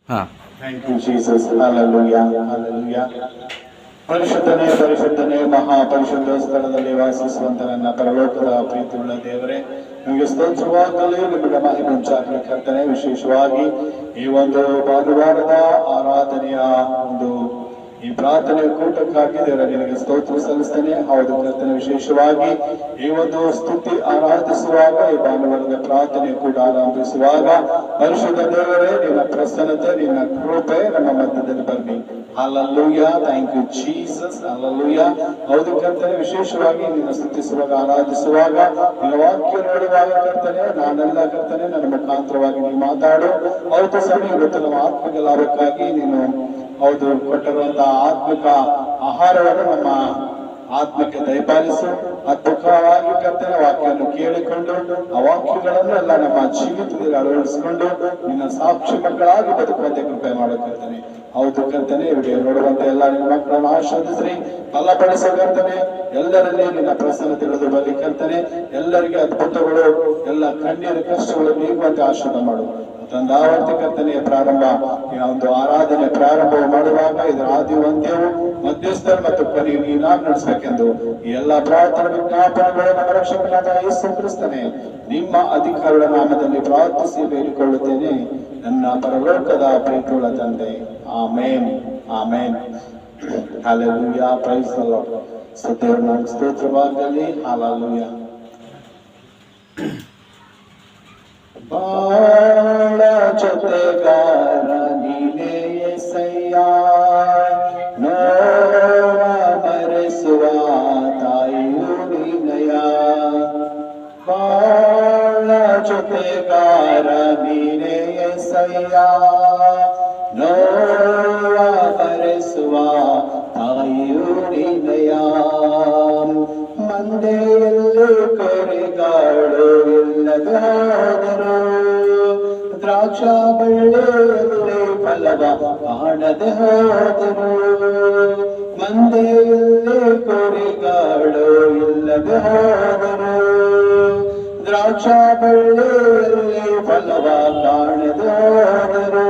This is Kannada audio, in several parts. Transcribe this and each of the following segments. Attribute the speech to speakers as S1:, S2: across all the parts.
S1: ಹಾ.
S2: Thank you Jesus. Hallelujah, hallelujah. ಪರಿಶುದ್ಧನೇ ಪರಿಶುದ್ಧನೇ ಮಹಾಪರಿಶುದ್ಧ ಸ್ಥಳದಲ್ಲಿ ವಾಸಿಸುವಂತ ನನ್ನ ಪರಲೋಕದ ಪ್ರೀತಿಯುಳ್ಳ ದೇವರೇ, ನಿಮಗೆ ಸ್ತೋತ್ರವಾಗಲಿ, ನಿಮಗೆ ಮಹಿಮೆ ಉಂಟಾಗಲಿ ಕರ್ತನೆ. ವಿಶೇಷವಾಗಿ ಈ ಒಂದು ಭಾನುವಾರದ ಆರಾಧನೆಯ ಒಂದು ಈ ಪ್ರಾರ್ಥನೆಯ ಕೂಟಕ್ಕಾಗಿ ದೇವರ ನಿನಗೆ ಸ್ತೋತ್ರ ಸಲ್ಲಿಸ್ತೇನೆ. ಹೌದು ಕರ್ತನೆ, ವಿಶೇಷವಾಗಿ ಈ ಒಂದು ಸ್ತುತಿ ಆರಾಧಿಸುವಾಗ, ಈ ಭಾನುವಾರದ ಪ್ರಾರ್ಥನೆ ಕೂಡ ಆರಂಭಿಸುವಾಗ ಪರಿಶುದ್ಧ ದೇವರೇ, ನಿನ್ನ ಪ್ರಸನ್ನತೆ, ನಿನ್ನ ಕೃಪೆ ನಮ್ಮ ಮಧ್ಯದಲ್ಲಿ ಬರಲಿ. Hallelujah, thank you Jesus. Hallelujah. ಹೌದು ಕರ್ತನೆ, ವಿಶೇಷವಾಗಿ ನಿನ್ನ ಸ್ತುತಿಸುವಾಗ, ಆರಾಧಿಸುವಾಗ, ನಿನ್ನ ವಾಕ್ಯ ನೋಡುವಾಗ ಕರ್ತನೆ, ನಾನೆಲ್ಲ ಕರ್ತನೆ ನನ್ನ ಮುಖಾಂತರವಾಗಿ ನೀವು ಮಾತಾಡು. ಹೌದು ಸ್ವಾಮಿ, ಇವತ್ತು ನಮ್ಮ ಆತ್ಮಿಕ ಲಾಭಕ್ಕಾಗಿ ನೀನು ಹೌದು ಕೊಟ್ಟಿರುವಂತಹ ಆತ್ಮಿಕ ಆಹಾರವನ್ನು ನಮ್ಮ ಆತ್ಮಕ್ಕೆ ದಯಪಾಲಿಸು. ಅದ್ಭುತವಾಗಿ ಕರ್ತನೆ ವಾಕ್ಯವನ್ನು ಕೇಳಿಕೊಂಡು ಆ ವಾಕ್ಯಗಳನ್ನೆಲ್ಲ ನಮ್ಮ ಜೀವಿತದಲ್ಲಿ ಅಳವಡಿಸಿಕೊಂಡು ನಿನ್ನ ಸಾಕ್ಷಿ ಮಕ್ಕಳಾಗಿ ಬದುಕುವಂತೆ ಕೃಪೆ ಮಾಡುತ್ತಿರ್ತೇನೆ. ಹೌದು ಕರ್ತನೆ, ವಿಡಿಯೋ ನೋಡುವಂತ ಎಲ್ಲ ನಿನ್ನ ಮಕ್ಕಳನ್ನು ಆಶೀರ್ವದಿಸ್ರಿ, ಬಲಪಡಿಸೋ ಕರ್ತನೆ. ಎಲ್ಲರಲ್ಲಿ ನಿನ್ನ ಪ್ರಸನ್ನ ತಿಳಿದು ಬರಲಿ ಕರ್ತನೆ. ಎಲ್ಲರಿಗೆ ಅದ್ಭುತಗಳು, ಎಲ್ಲ ಕಣ್ಣೀರ ಕಷ್ಟಗಳು ನೀಗುವಂತೆ ಆಶೀರ್ವಾದ ಮಾಡು. ತಂದಾವರ್ತಿ ಕರ್ತನೆಯ ಪ್ರಾರಂಭ, ಒಂದು ಆರಾಧನೆ ಪ್ರಾರಂಭ ಮಾಡುವಾಗ ಇದರ ಆದಿ ಅಂತ್ಯವು, ಮಧ್ಯಸ್ಥರು ಮತ್ತು ಕೊನೆಯು ನೀನಾಗಿ ನಡೆಸಬೇಕೆಂದು ಈ ಎಲ್ಲ ಪ್ರಾರ್ಥನೆ ವಿಜ್ಞಾಪನೆಗಳು ನಮ್ಮ ರಕ್ಷಕನಾದ ಯೇಸು ಕ್ರಿಸ್ತನೇ ನಿಮ್ಮ ಅಧಿಕಾರದ ನಾಮದಲ್ಲಿ ಪ್ರಾರ್ಥಿಸಿ ಬೇಡಿಕೊಳ್ಳುತ್ತೇನೆ, ನನ್ನ ಪರಲೋಕದ ಪ್ರೀತಿಯುಳ್ಳ ತಂದೆ. Amen, amen. Hallelujah, praise the lord. ಸ್ತುತಿಯನ್ನು ಸ್ತೋತ್ರವಾಗಲಿ. ಹಲ್ಲೆಲೂಯಾ. ಬಾಳ ಜೊತೆಗಾರ ನೀನೇ యేసయ్య, ನೋವ ಮರೆಸುವ ತಾಯಿಯು ನೀನಯ್ಯ. ಬಾಳ ಜೊತೆಗಾರ ನೀನೇ యేసయ్య, ನೋವ ಮರೆಸುವ ತಾಯಿಯು ನೀನಯ್ಯ. ಮಂದೆಯಲ್ಲಿ ಕೊರೆಗಾಳು ಇಲ್ಲದ ಹೋದರು, ದ್ರಾಕ್ಷ ಬಳ್ಳಿಯಲ್ಲಿ ಫಲವ ಕಾಣದೆ ಹೋದರು. ಮಂದೆಯಲ್ಲಿ ಕೊರೆಗಾಳು ಇಲ್ಲದೆ ಹೋದರು, ದ್ರಾಕ್ಷ ಬಳ್ಳಿಯಲ್ಲಿ ಫಲವ ಕಾಣದೆ ಹೋದರು.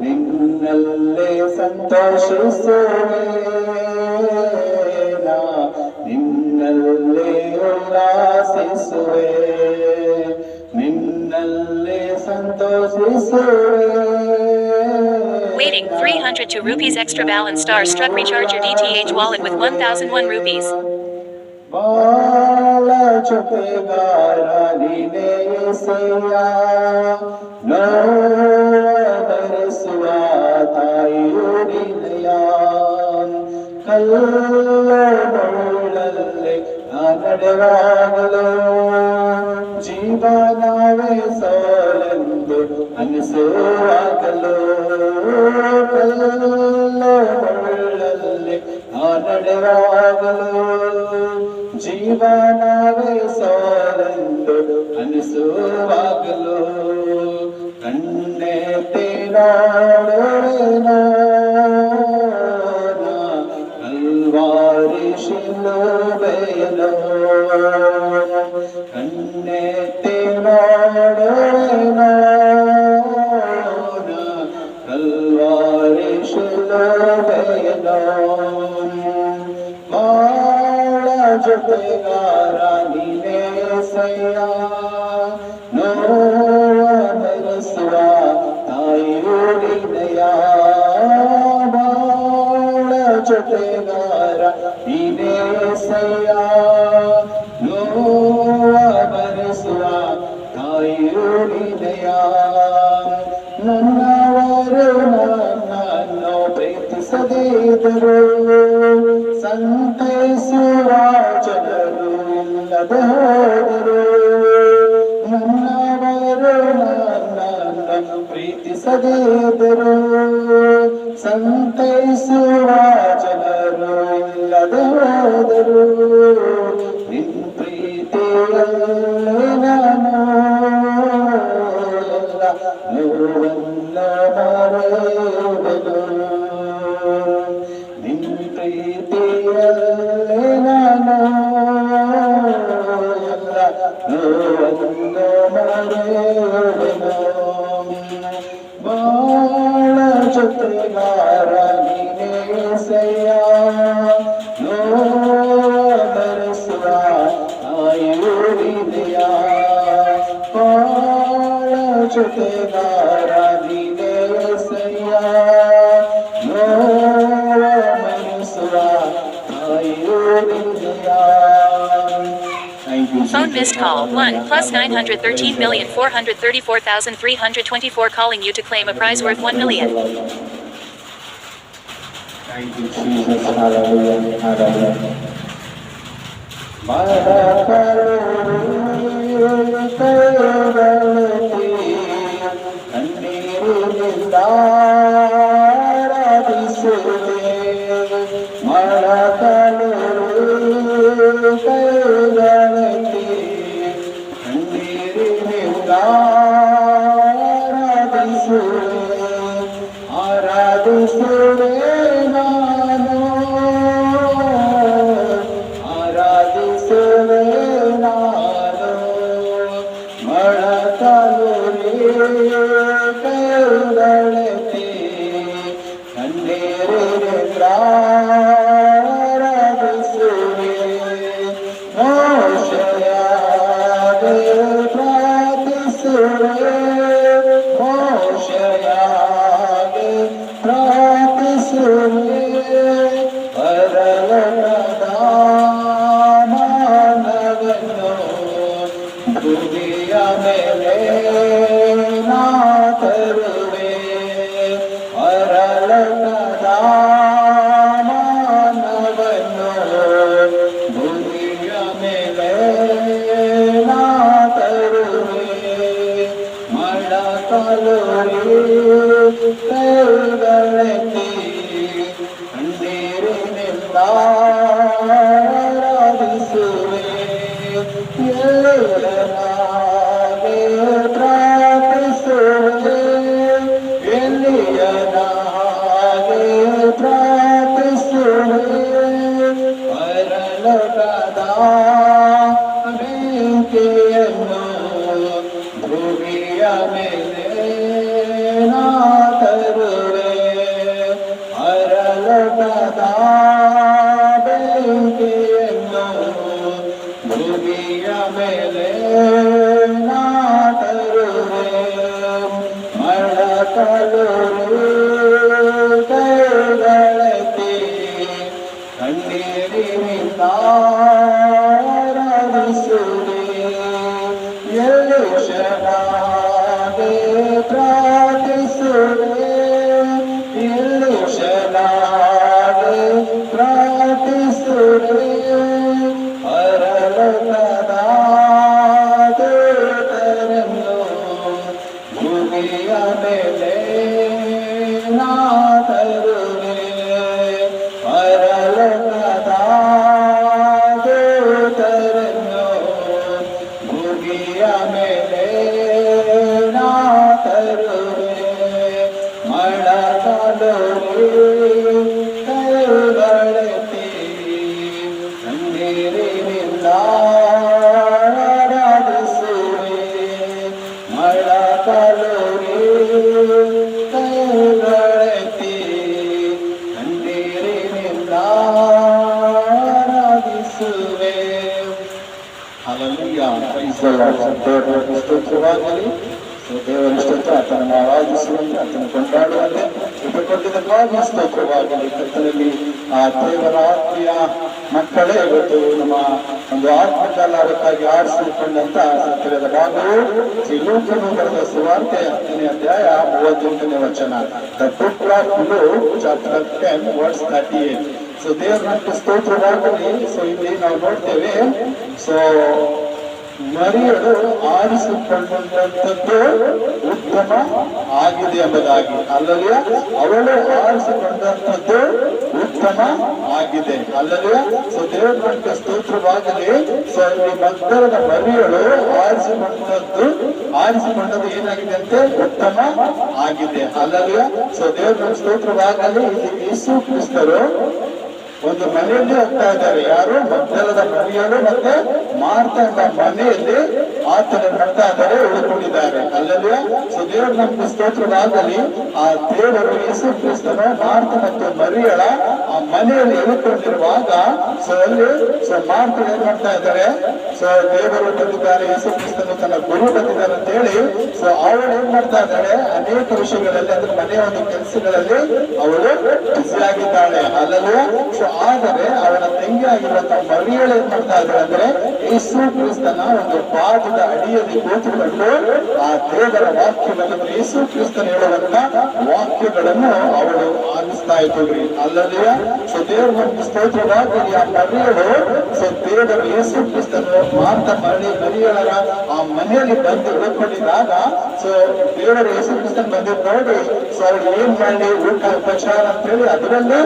S2: ನಿನ್ನಲ್ಲೇ ಸಂತೋಷಿಸುವೆ, ನಿನ್ನಲ್ಲೇ ಉಲ್ಲಾಸಿಸುವೆ, ನಿನ್ನಲ್ಲೇ ಸಂತೋಷಿಸುವೆ.
S3: Waiting 302 rupees extra balance star struck recharge your DTH wallet with 1001 rupees.
S2: ಬಾಳ ಜೊತೆಗಾರ ನೀನೇ యేసయ్య, ನೋವ ಭರಿಸುವ ತಾಯಿಯು ನೀನಯ್ಯ. ಕಲ್ಲುಗಳಲ್ಲಿ ನಡೆವಾಗಲು ಜೀವನವೇ ಸೋಲೆಂದು ಅನಿಸುವಾಗಲು, ಕಲ್ಲುಗಳಲ್ಲಿ ನಡೆವಾಗಲು ಜೀವನವೇ ಸೋಲೆಂದು ಅನಿಸುವಾಗಲು, ಕಣ್ಣೆತ್ತಿ ನೋಡುವೆನೋ ಕಲ್ವಾರಿ ಶಿಲುಬೆಯನು, ಕಣ್ಣೆತ್ತಿ ನೋಡುವೆನೋ ಕಲ್ವಾರಿ ಶಿಲುಬೆಯನು. ಬಾಳ ಜೊತೆಗಾರ ನೀನೇ యేసయ్య, ನೋವ ಭರಿಸುವ ತಾಯಿಯು ನೀನಯ್ಯ. ಬಾಳ ಜೊತೆಗಾರ ನೀನೇ యేసయ్య, ನೋವ ಭರಿಸುವ ತಾಯಿಯು ನೀನಯ್ಯ. ನನ್ನವರು ನನ್ನನ್ನು ಪ್ರೀತಿಸದಿದ್ದರು, ಸಂತೈಸುವ ಜನರು ಇಲ್ಲದೆ ಹೋದರು. ನನ್ನವರು ನನ್ನನ್ನು ಪ್ರೀತಿಸದಿದ್ದರು, ಸಂತೈಸುವ ಜನರು ಇಲ್ಲದೆ ಹೋದರು. ನಿನ್ನ ಪ್ರೀತಿಯಲ್ಲಿ ನಾನು ನೋವನ್ನು ಮರೆಯುವೆನು, ನಿನ್ನ ಪ್ರೀತಿಯಲ್ಲಿ ನಾನು ಎಲ್ಲ ನೋವನ್ನು ಮರೆಯುವೆನು. ಬಾಳ ಜೊತೆಗಾರ ನೀನೇ ಸಯ್ಯ ನೋವರಿಸುವ ಆಯು ನೀನೆಯ ಬಾಳ ಜೊತೆಗಾರ ನೀನೇ ಸಯ್ಯ ನೋವರಿಸುವ ಆಯು ನೀನೆಯ.
S3: Phone missed call 1 plus 913,434,324 calling you to claim a prize worth 1 million.
S2: Thank you, Jesus. Hallelujah. Hallelujah. ಆರಾಧಿಸುವೆ ನಾನು ಆರಾಧಿಸುವೆ ನಾನು ಮೊಳಕಾಲುರಿ ಕೈಗಳೆತ್ತಿ ಕಣ್ಣೀರಿನಿಂದ ಆರಾಧಿಸುವೆ ಮೋಶೆಯಾಗೆ ಪ್ರಾರ್ಥಿಸುವೆ ಮೋಶೆಯಾಗೆ ಪ್ರಾರ್ಥಿಸುವೆ ಪರಲೋಕದ ಮಾನವನ್ನು ಭೂಮಿಯ ಮೇಲೆ ನಾ ತರುವೆ ಪರಲೋಕದ ಮಾನವನ್ನು ಭೂಮಿಯ ಮೇಲೆ ನಾ ತರುವೆ ಮೊಳಕಾಲುರಿ ಕೈಗಳೆತ್ತಿ ಕಣ್ಣೀರಿನಿಂದ ಆರಾಧಿಸುವೆ ಎಲ್ಲಿಯನಾಗೆ ಪ್ರಾರ್ಥಿಸುವೆ ಎಲ್ಲಿಯನಾಗೆ ಪ್ರಾರ್ಥಿಸುವೆ ಪರಲೋಕದ ಬೆಂಕಿಯನ್ನು ಭೂಮಿಯ ಮೇಲೆ ನಾ ತರುವೆ ಪರಲೋಕದ ಬೆಂಕಿಯನ್ನು ಭೂಮಿಯ ಮೇಲೆ ನಾ ತರುವೆ ಮೊಳಕಾಲುರಿ ಕೈಗಳೆತ್ತಿ ಕಣ್ಣೀರಿನಿಂದ ಆರಾಧಿಸುವೆ ಎಲೀಷನಾಗೆ ಪ್ರಾರ್ಥಿಸುವೆ ಎಲೀಷನಾಗೆ ಪ್ರಾರ್ಥಿಸುವೆ ಪರಲೋಕದ ದೂತರನ್ನು ಭೂಮಿಯ ಮೇಲೆ ನಾ ತರುವೆ ಪರಲೋಕದ ದೂತರನ್ನು ಭೂಮಿಯ ಮೇಲೆ ನಾ ತರುವೆ ಮೊಳಕಾಲುರಿ ಕೈಗಳೆತ್ತಿ ಕಣ್ಣೀರಿನಿಂದ ಆರಾಧಿಸುವೆ ಮೊಳಕಾಲುರಿ ಕೈಗಳೆತ್ತಿ ಕಣ್ಣೀರಿನಿಂದ ಆರಾಧಿಸುವೆ. Hallelujah. Praise the Lord. ದೇವರ ಸ್ತೋತ್ರವಾಗಲಿ. ದೇವರ ಸ್ತೋತ್ರ ಆತನನ್ನು ಆರಾಧಿಸುವಂತೆ ಆತನ ಕೊಂಡಾಡುವಂತೆ ಇಟ್ಟುಕೊಂಡಿದ್ದಕ್ಕಾಗಿ ಸ್ತೋತ್ರವಾಗಲಿ. ಕರ್ತನಲ್ಲಿ ಆ ದೇವರ ಆತ್ಮೀಯ ಮಕ್ಕಳೇ ಇವತ್ತು ನಮ್ಮ ಒಂದು ಆತ್ಮಕಾಲಕ್ಕಾಗಿ ಆರಿಸಿಕೊಂಡಂತ ಸತ್ಯದ ಭಾಗವು ಲೂಕನು ಬರೆದ ಸುವಾರ್ತೆ 10ನೇ ಅಧ್ಯಾಯ 38ನೇ ವಚನ. The book of Luke chapter 10 verse 38. So ದೇವರ ಸ್ತೋತ್ರವಾಗಲಿ. ಸೊ ಇಲ್ಲಿ ನಾವು ನೋಡ್ತೇವೆ. ಸೊ ಮರಿಯಳು ಆರಿಸಿಕೊಂಡಂಥದ್ದು ಉತ್ತಮ ಆಗಿದೆ ಎಂಬುದಾಗಿ. ಅಲ್ಲಲಿಯ ಅವಳು ಆರಿಸಿಕೊಂಡಂಥದ್ದು ಉತ್ತಮ ಆಗಿದೆ. ಅಲ್ಲಲಿಯ ಸೊ ದೇವರ ಸ್ತೋತ್ರವಾಗಲಿ. ಸೊ ಇಲ್ಲಿ ಮಗ್ದಲದ ಮರಿಯಳು ಆರಿಸಿಕೊಂಡದ್ದು ಏನಾಗಿದೆ ಅಂತೆ? ಉತ್ತಮ ಆಗಿದೆ. ಅಲ್ಲಲಿಯ ಸೊ ದೇವರ ಸ್ತೋತ್ರವಾಗಲಿ. ಇಲ್ಲಿ ಯೇಸು ಕ್ರಿಸ್ತರು ಒಂದು ಮನೆಯಲ್ಲಿ ಹೋಗ್ತಾ ಇದ್ದಾರೆ. ಯಾರು? ಮಗ್ದಲದ ಮರಿಯಳು ಮತ್ತೆ ಮಾರ್ತಾ ಎಂಬ ಮನೆಯಲ್ಲಿ ಆತನ ಮಾಡ್ತಾ ಇದ್ದಾರೆ ಉಳ್ಕೊಂಡಿದ್ದಾರೆ ಅಲ್ಲವೇ. ಸೊ ದೇವರು ನಮ್ಗೆ ಸ್ತೋತ್ರವಾಗಲಿ. ಆ ದೇವರು ಯೇಸು ಕ್ರಿಸ್ತನು ಮಾರ್ತ ಮತ್ತು ಮರಿಯಳ ಆ ಮನೆಯಲ್ಲಿ ಇಳ್ಕೊಂಡಿರುವಾಗ ಸೊ ಅಲ್ಲಿ ಮಾರ್ತ ಏನ್ ಮಾಡ್ತಾ ಇದ್ದಾರೆ, ಸೊ ದೇವರು ಬಂದಿದ್ದಾರೆ, ಯೇಸು ಕ್ರಿಸ್ತನು ತನ್ನ ಗುರು ಬಂದಿದ್ದಾರೆ ಅಂತ ಹೇಳಿ ಸೊ ಅವಳು ಏನ್ ಮಾಡ್ತಾ ಇದ್ದಾಳೆ, ಅನೇಕ ವಿಷಯಗಳಲ್ಲಿ ಅಂದ್ರೆ ಮನೆಯ ಒಂದು ಕೆಲಸಗಳಲ್ಲಿ ಅವಳು ಬಿಸಿ ಆಗಿದ್ದಾಳೆ ಅಲ್ಲವೇ. ಸೊ ಆದರೆ ಅವನ ತಂಗಿ ಆಗಿರುವಂತಹ ಮರಿಯಳು ಏನ್ ಮಾಡ್ತಾ ಇದ್ದಾಳೆ ಅಂದ್ರೆ ಯೇಸು ಕ್ರಿಸ್ತನ ಒಂದು ಪಾದದ ಅಡಿಯಲ್ಲಿ ಕೂತುಕೊಂಡು ಆ ದೇವರ ವಾಕ್ಯವನ್ನು ಯೇಸು ಕ್ರಿಸ್ತನ ಹೇಳುವಂತ ವಾಕ್ಯಗಳನ್ನು ಅವಳು ಆಲಿಸ್ತಾ ಇದ್ರಿ ಅಲ್ಲವೇ. ಸೊ ದೇವರ ಒಂದು ಸ್ತೋತ್ರವಾಗಿ ಆ ಮರಿಯಳು ಸೊ ದೇವರ ಯೇಸು ಕ್ರಿಸ್ತನು ಮಾರ್ತ ಮರಿಯಳರ ಆ ಮನೆಯಲ್ಲಿ ಬಂದು ಉಳ್ಕೊಂಡಿದ್ದಾಗ ಸೊ ದೇವರ ಯೇಸು ಕ್ರಿಸ್ತನ್ ಬಂದಿದ್ದು ನೋಡಿ ಸೊ ಅವ್ರು ಏನ್ ಮಾಡಿ ಊಟ ಉಪಚಾರ ಅಂತ ಹೇಳಿ ಅದರಲ್ಲೇ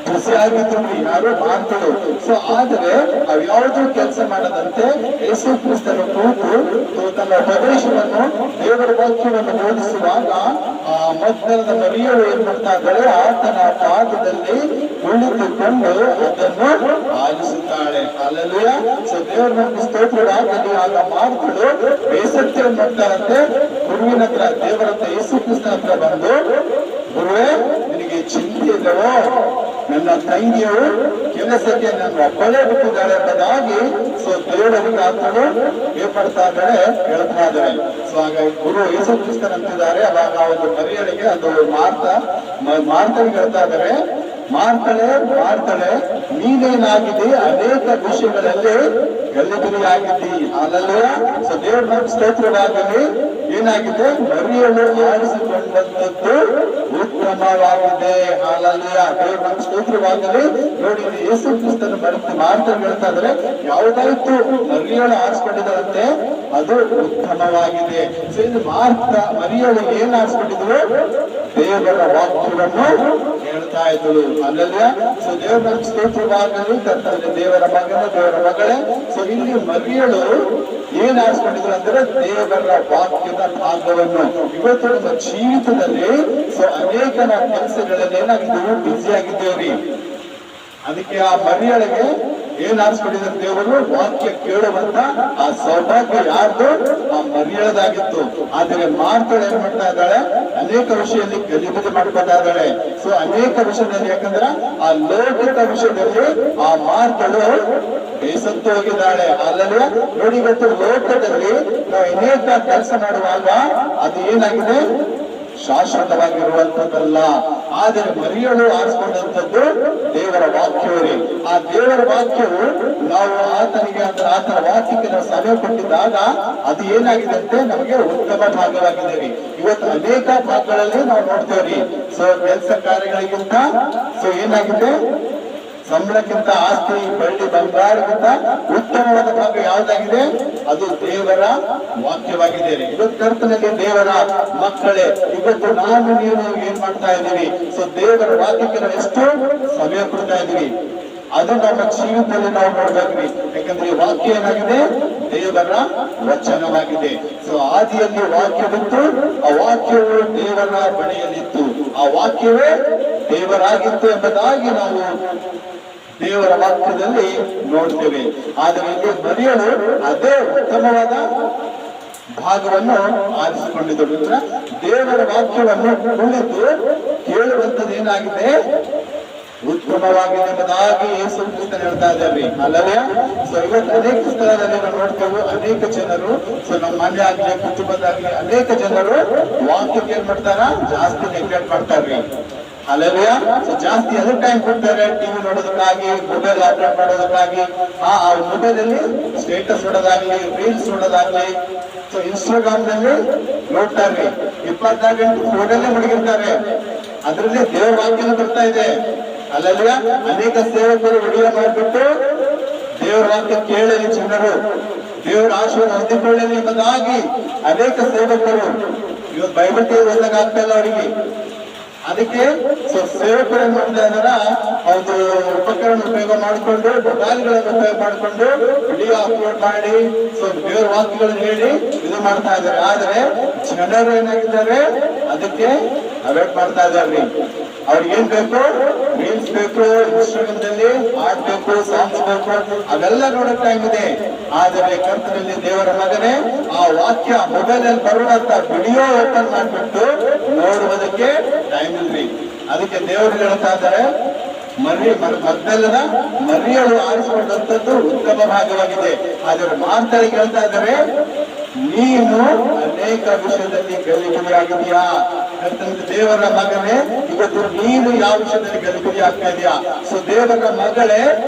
S2: ಬಿಸಿ ಆಗಿದ್ರು ಯಾರು ಮಾಡ್ತರು. ಸೊ ಆದರೆ ಅವ್ಯಾವುದೂ ಕೆಲಸ ಮಾಡದಂತೆ ಯೇಸು ಕ್ರಿಸ್ತನು ಕೂತು ತನ್ನ ಉಪದೇಶವನ್ನು ದೇವರ ವಾಕ್ಯವನ್ನು ಬೋಧಿಸುವಾಗ ಆ ಮಗ್ದಲದ ಮರಿಯಳು ಏನ್ ಮಾಡ್ತಾ ಇದ್ದಾಳೆ, ಆತನ ಪಾದದಲ್ಲಿ ಕುಳಿತುಕೊಂಡು ಅದನ್ನು ಆಲಿಸುತ್ತಾಳೆ ಅಲ್ಲವೇ. ಸೊ ದೇವರ ಒಂದು ಸ್ತೋತ್ರವಾಗಲಿ. ಆಗ ಮಾರ್ಗಳು ಬೇಸತ್ತು ಏನ್ ಮಾಡ್ತಾರಂತೆ ಗುರುವಿನ ಹತ್ರ, ದೇವರಂತ ಯೇಸು ಕ್ರಿಸ್ತನ ಹತ್ರ ಬಂದು, ಗುರುವೇ ನಿನಗೆ ಚಿಂತೆ ಇಲ್ಲವೋ, ನನ್ನ ತಂಗಿಯು ಕೆಲಸಕ್ಕೆ ನಾನು ಒಬ್ಬಳೇ ಬಿಟ್ಟಿದ್ದಾಳೆ ಎಂಬುದಾಗಿ ಸೊ ದೇವರಿಗೆ ಆತನು ಏರ್ಪಡ್ತಾ ಇದ್ದಾಳೆ, ಹೇಳ್ತಾ ಇದ್ದಾಳೆ. ಸೊ ಆಗ ಗುರು ಯೇಸು ಕ್ರಿಸ್ತನ್ ಅಂತಿದ್ದಾರೆ. ಅವಾಗ ಒಂದು ಮರಿಯಳಿಗೆ ಅದು ಮಾರ್ತನಿಗೆ ಹೇಳ್ತಾ ಇದ್ದಾರೆ, ಮಾರ್ತಳೆ ನೀನೇನಾಗಿದೆ ಅನೇಕ ವಿಷಯಗಳಲ್ಲಿ ಗಲಿಬಿಲಿಯಾಗಿದ್ದಿ ಅಲ್ಲವೇ. ಸೊ ದೇವರ ಸ್ತೋತ್ರವಾಗಲಿ. ಏನಾಗಿದೆ, ಮರಿಯಳು ಆರಿಸಿಕೊಂಡಂತದ್ದು ಉತ್ತಮವಾಗಿದೆ ಅಲ್ಲವೇ. ದೇವರ ಸ್ತೋತ್ರವಾಗಲಿ. ನೋಡಿ ಯೇಸು ಕ್ರಿಸ್ತನ ಬರುತ್ತೆ ಮಾರ್ತನಿಗೆ ಹೇಳ್ತಾ ಇದ್ದಾರೆ, ಯಾವುದಾಯ್ತು ಮರಿಯಳು ಆರಿಸಿಕೊಂಡಿದ್ದಾರಂತೆ ಅದು ಉತ್ತಮವಾಗಿದೆ. ಸೊ ಇದು ಮರಿಯಳು ಏನ್ ಆರಿಸಿಕೊಂಡಿದ್ರು, ದೇವರ ವಾಕ್ಯವನ್ನು ಹೇಳ್ತಾ ಇದ್ದಳು ಅಲ್ಲವೇ. ಸೊ ದೇವರ ಸ್ತೋತ್ರವಾಗಲಿ. ಕರ್ತನಲ್ಲಿ ದೇವರ ಮಗನ ದೇವರ ಮಗಳೇ. ಸೊ ಇಲ್ಲಿ ಮರಿಯಳು ಏನ್ ಆರಿಸ್ಕೊಂಡಿದ್ರು ಅಂದ್ರೆ ದೇವರ ವಾಕ್ಯದ ಭಾಗವನ್ನು. ಇವತ್ತು ನಮ್ಮ ಜೀವಿತದಲ್ಲಿ ಸೊ ಅನೇಕ ನಾವು ಕೆಲಸಗಳಲ್ಲಿ ಏನಾಗಿದ್ದೇವೆ, ಬ್ಯುಸಿ ಆಗಿದ್ದೇವ್ರಿ. ಅದಕ್ಕೆ ಆ ಮರಿಯಳಿಗೆ ಏನ್ ಆರಿಸ್ಕೊಂಡಿದ್ದಾರೆ ದೇವರು, ವಾಕ್ಯ ಕೇಳುವಂತ ಆ ಸೌಭಾಗ್ಯ ಯಾರ್ದು, ಆ ಮರಿಯಳದಾಗಿತ್ತು. ಆದರೆ ಮಾರ್ತಳು ಏನ್ ಮಾಡ್ತಾ ಇದ್ದಾಳೆ, ಅನೇಕ ವಿಷಯದಲ್ಲಿ ಗಲಿಬಿಲಿ ಮಾಡ್ಕೊತಾ ಇದ್ದಾಳೆ. ಸೊ ಅನೇಕ ವಿಷಯದಲ್ಲಿ ಯಾಕಂದ್ರೆ ಆ ಲೌಕಿಕ ವಿಷಯದಲ್ಲಿ ಆ ಮಾರ್ತಳು ಬೇಸತ್ತು ಹೋಗಿದ್ದಾಳೆ ಅಲ್ಲವೇ. ನೋಡಿ ಇವತ್ತು ಲೋಕದಲ್ಲಿ ನಾವು ಅನೇಕ ಕೆಲಸ ಮಾಡುವಾಗ ಅದು ಏನಾಗಿದೆ, ಶಾಶ್ವತವಾಗಿರುವಂತದ್ದಲ್ಲ. ಆದರೆ ಮರಿಯಳು ಆರಿಸಿಕೊಂಡಂಥದ್ದು ದೇವರ ವಾಕ್ಯವೇ. ಆ ದೇವರ ವಾಕ್ಯವು ನಾವು ಆತನಿಗೆ ಅಂದ್ರೆ ಆತನ ವಾಕ್ಯಕ್ಕೆ ನಾವು ಸಮಯ ಕೊಟ್ಟಿದ್ದಾಗ ಅದು ಏನಾಗಿದೆ ಅಂದ್ರೆ ನಮಗೆ ಉತ್ತಮ ಭಾಗವಾಗಿದ್ದೇವೆ. ಇವತ್ತು ಅನೇಕ ಭಾಗಗಳಲ್ಲಿ ನಾವು ನೋಡ್ತೇವ್ರಿ. ಸೊ ಕೆಲಸ ಕಾರ್ಯಗಳಿಗಿಂತ ಸೊ ಏನಾಗಿದೆ, ಸಂಬಳಕ್ಕಿಂತ ಆಸ್ತಿ ಬೆಳ್ಳಿ ಬಂಗಾರಕ್ಕಿಂತ ಉತ್ತಮವಾದ ಭಾಗ ಯಾವ್ದಾಗಿದೆ, ಅದು ದೇವರ ವಾಕ್ಯವಾಗಿದೆ. ಇವತ್ತು ಕರ್ತನಲ್ಲಿ ದೇವರ ಮಕ್ಕಳೇ, ಇವತ್ತು ನಾನು ನೀವು ಏನ್ ಮಾಡ್ತಾ ಇದ್ದೀವಿ, ಸೊ ದೇವರ ವಾಕ್ಯಕ್ಕೆ ನಾವು ಎಷ್ಟು ಸಮಯ ಕೊಡ್ತಾ ಇದೀವಿ ಅದು ನಮ್ಮ ಜೀವಿತದಲ್ಲಿ ನಾವು ನೋಡ್ಬೇಕ್ರಿ. ಯಾಕಂದ್ರೆ ವಾಕ್ಯ ಏನಾಗಿದೆ, ದೇವರ ವಚನವಾಗಿದೆ. ಸೊ ಆದಿಯಲ್ಲಿ ವಾಕ್ಯವಿತ್ತು, ಆ ವಾಕ್ಯವು ದೇವರ ಬಳಿಯಲ್ಲಿತ್ತು, ಆ ವಾಕ್ಯವೇ ದೇವರಾಗಿತ್ತು ಎಂಬುದಾಗಿ ನಾವು ದೇವರ ವಾಕ್ಯದಲ್ಲಿ ನೋಡ್ತೇವೆ. ಆದರೆ ಇಲ್ಲಿ ಮರಿಯಳು ಅದೇ ಉತ್ತಮವಾದ ಭಾಗವನ್ನು ಆರಿಸಿಕೊಂಡಿದ್ದಳು. ಅಂದ್ರೆ ದೇವರ ವಾಕ್ಯವನ್ನು ಕುಳಿತು ಕೇಳುವಂತದ್ದು ಏನಾಗಿದೆ, ಉತ್ತಮವಾಗಿದೆ ಎಂಬುದಾಗಿ ಯೇಸು ಕ್ರಿಸ್ತನು ಹೇಳ್ತಾ ಇದ್ದಾರೆ ಅಲ್ಲವೇ. ಸೊ ಇವತ್ತು ಅನೇಕ ಸ್ಥಳದಲ್ಲಿ ನಾವು ನೋಡ್ತೇವೆ, ಅನೇಕ ಜನರು ಸೊ ನಮ್ಮ ಮನೆ ಆಗ್ಲಿ ಕುಟುಂಬದಾಗ್ಲಿ ಅನೇಕ ಜನರು ವಾಕ್ಯಕ್ಕೆ ಏನ್ ಮಾಡ್ತಾರ, ಜಾಸ್ತಿ ನೆಗ್ಲೆಕ್ಟ್ ಮಾಡ್ತಾರ್ರಿ ಅಲ್ಲವೇ. ಸೊ ಜಾಸ್ತಿ ಅದ್ರ ಟೈಮ್ ಕೊಡ್ತಾರೆ, ಟಿವಿ ನೋಡೋದಕ್ಕಾಗಿ, ಮೊಬೈಲ್ ಆಪರೇಟ್ ಮಾಡೋದಕ್ಕಾಗಿ, ಆ ಮೊಬೈಲ್ ಅಲ್ಲಿ ಸ್ಟೇಟಸ್ ನೋಡೋದಾಗ್ಲಿ, ರೀಲ್ಸ್ ನೋಡೋದಾಗ್ಲಿ, ಸೊ ಇನ್ಸ್ಟಾಗ್ರಾಮ್ ನಲ್ಲಿ ನೋಡ್ತಾರೆ. 24 ಗಂಟೆ ಫೋನಲ್ಲೇ ಮುಳುಗಿರ್ತಾರೆ. ಅದರಲ್ಲಿ ದೇವರ ವಾಕ್ಯನೂ ಬರ್ತಾ ಇದೆ ಅಲ್ಲವೇ. ಅನೇಕ ಸೇವಕರು ವಿಡಿಯೋ ಮಾಡಿಬಿಟ್ಟು ದೇವರ ವಾಕ್ಯ ಕೇಳಲಿ, ಜನರು ದೇವರ ಆಶೀರ್ವಾದ ಹೊಂದಿಕೊಳ್ಳಲಿ ಎಂಬುದಾಗಿ ಅನೇಕ ಸೇವಕರು ಇವತ್ತು ಬೈಬಲ್ ಓದಾಗ ಆಗ್ತಾ ಇಲ್ಲ ಅವರಿಗೆ. ಅದಕ್ಕೆ ಸೇವಕರು ಏನ್ ಮಾಡ್ತಾ ಇದಾರ, ಒಂದು ಉಪಕರಣ ಉಪಯೋಗ ಮಾಡಿಕೊಂಡು, ಮೊಬೈಲ್ಗಳನ್ನು ಉಪಯೋಗ ಮಾಡಿಕೊಂಡು ವಿಡಿಯೋ ಅಪ್ಲೋಡ್ ಮಾಡಿ ಸೊ ದೇವರ ವಾಕ್ಯಗಳನ್ನು ಹೇಳಿ ಇದು ಮಾಡ್ತಾ ಇದ್ದಾರೆ. ಆದ್ರೆ ಜನರು ಏನಾಗಿದ್ದಾರೆ, ಅದಕ್ಕೆ ಅವಾಯ್ಡ್ ಮಾಡ್ತಾ ಇದ್ದಾರ್ರಿ. ಅವ್ರಿಗೆ ಏನ್ ಬೇಕು? ರೀಲ್ಸ್ ಬೇಕು, ಇನ್ಸ್ಟಾಗ್ರಾಮ್ದಲ್ಲಿ ಹಾಡ್ಬೇಕು, ಸಾಂಗ್ಸ್ ಬೇಕು, ಅವೆಲ್ಲ ನೋಡಕ್ ಟೈಮ್ ಇದೆ. ಆದರೆ ಕರ್ತನಲ್ಲಿ ದೇವರ ಮಗನೇ ಆ ವಾಕ್ಯ ಮೊಬೈಲ್ ಅಲ್ಲಿ ಬರುವಂತ ವಿಡಿಯೋ ಓಪನ್ ಮಾಡ್ಬಿಟ್ಟು ನೋಡುವುದಕ್ಕೆ ಟೈಮ್ ಇಲ್ರಿ. ಅದಕ್ಕೆ ದೇವರು ಹೇಳ್ತಾ ಇದ್ದಾರೆ, ಮಗ್ದಲನ ಮರಿಯಳು ಆರಿಸಿಕೊಂಡಂತದ್ದು ಉತ್ತಮ ಭಾಗವಾಗಿದೆ. ಆದರೆ ಮಾರ್ತಾಳಿಗೆ ಹೇಳ್ತಾ ಇದ್ದಾರೆ, ನೀನು ಅನೇಕ ವಿಷಯದಲ್ಲಿ ಗಲಿಬಿಲಿಯಾಗಿದೆಯಾ? ದೇವರ ಮಗನೇ, ಇವತ್ತು ನೀನು ಯಾವ ವಿಷಯದಲ್ಲಿ ಗಲಿಬಿಲಿ ಆಗ್ತಾ ಇದೆಯಾ? ಸೊ ದೇವರ ಮಗಳೇ,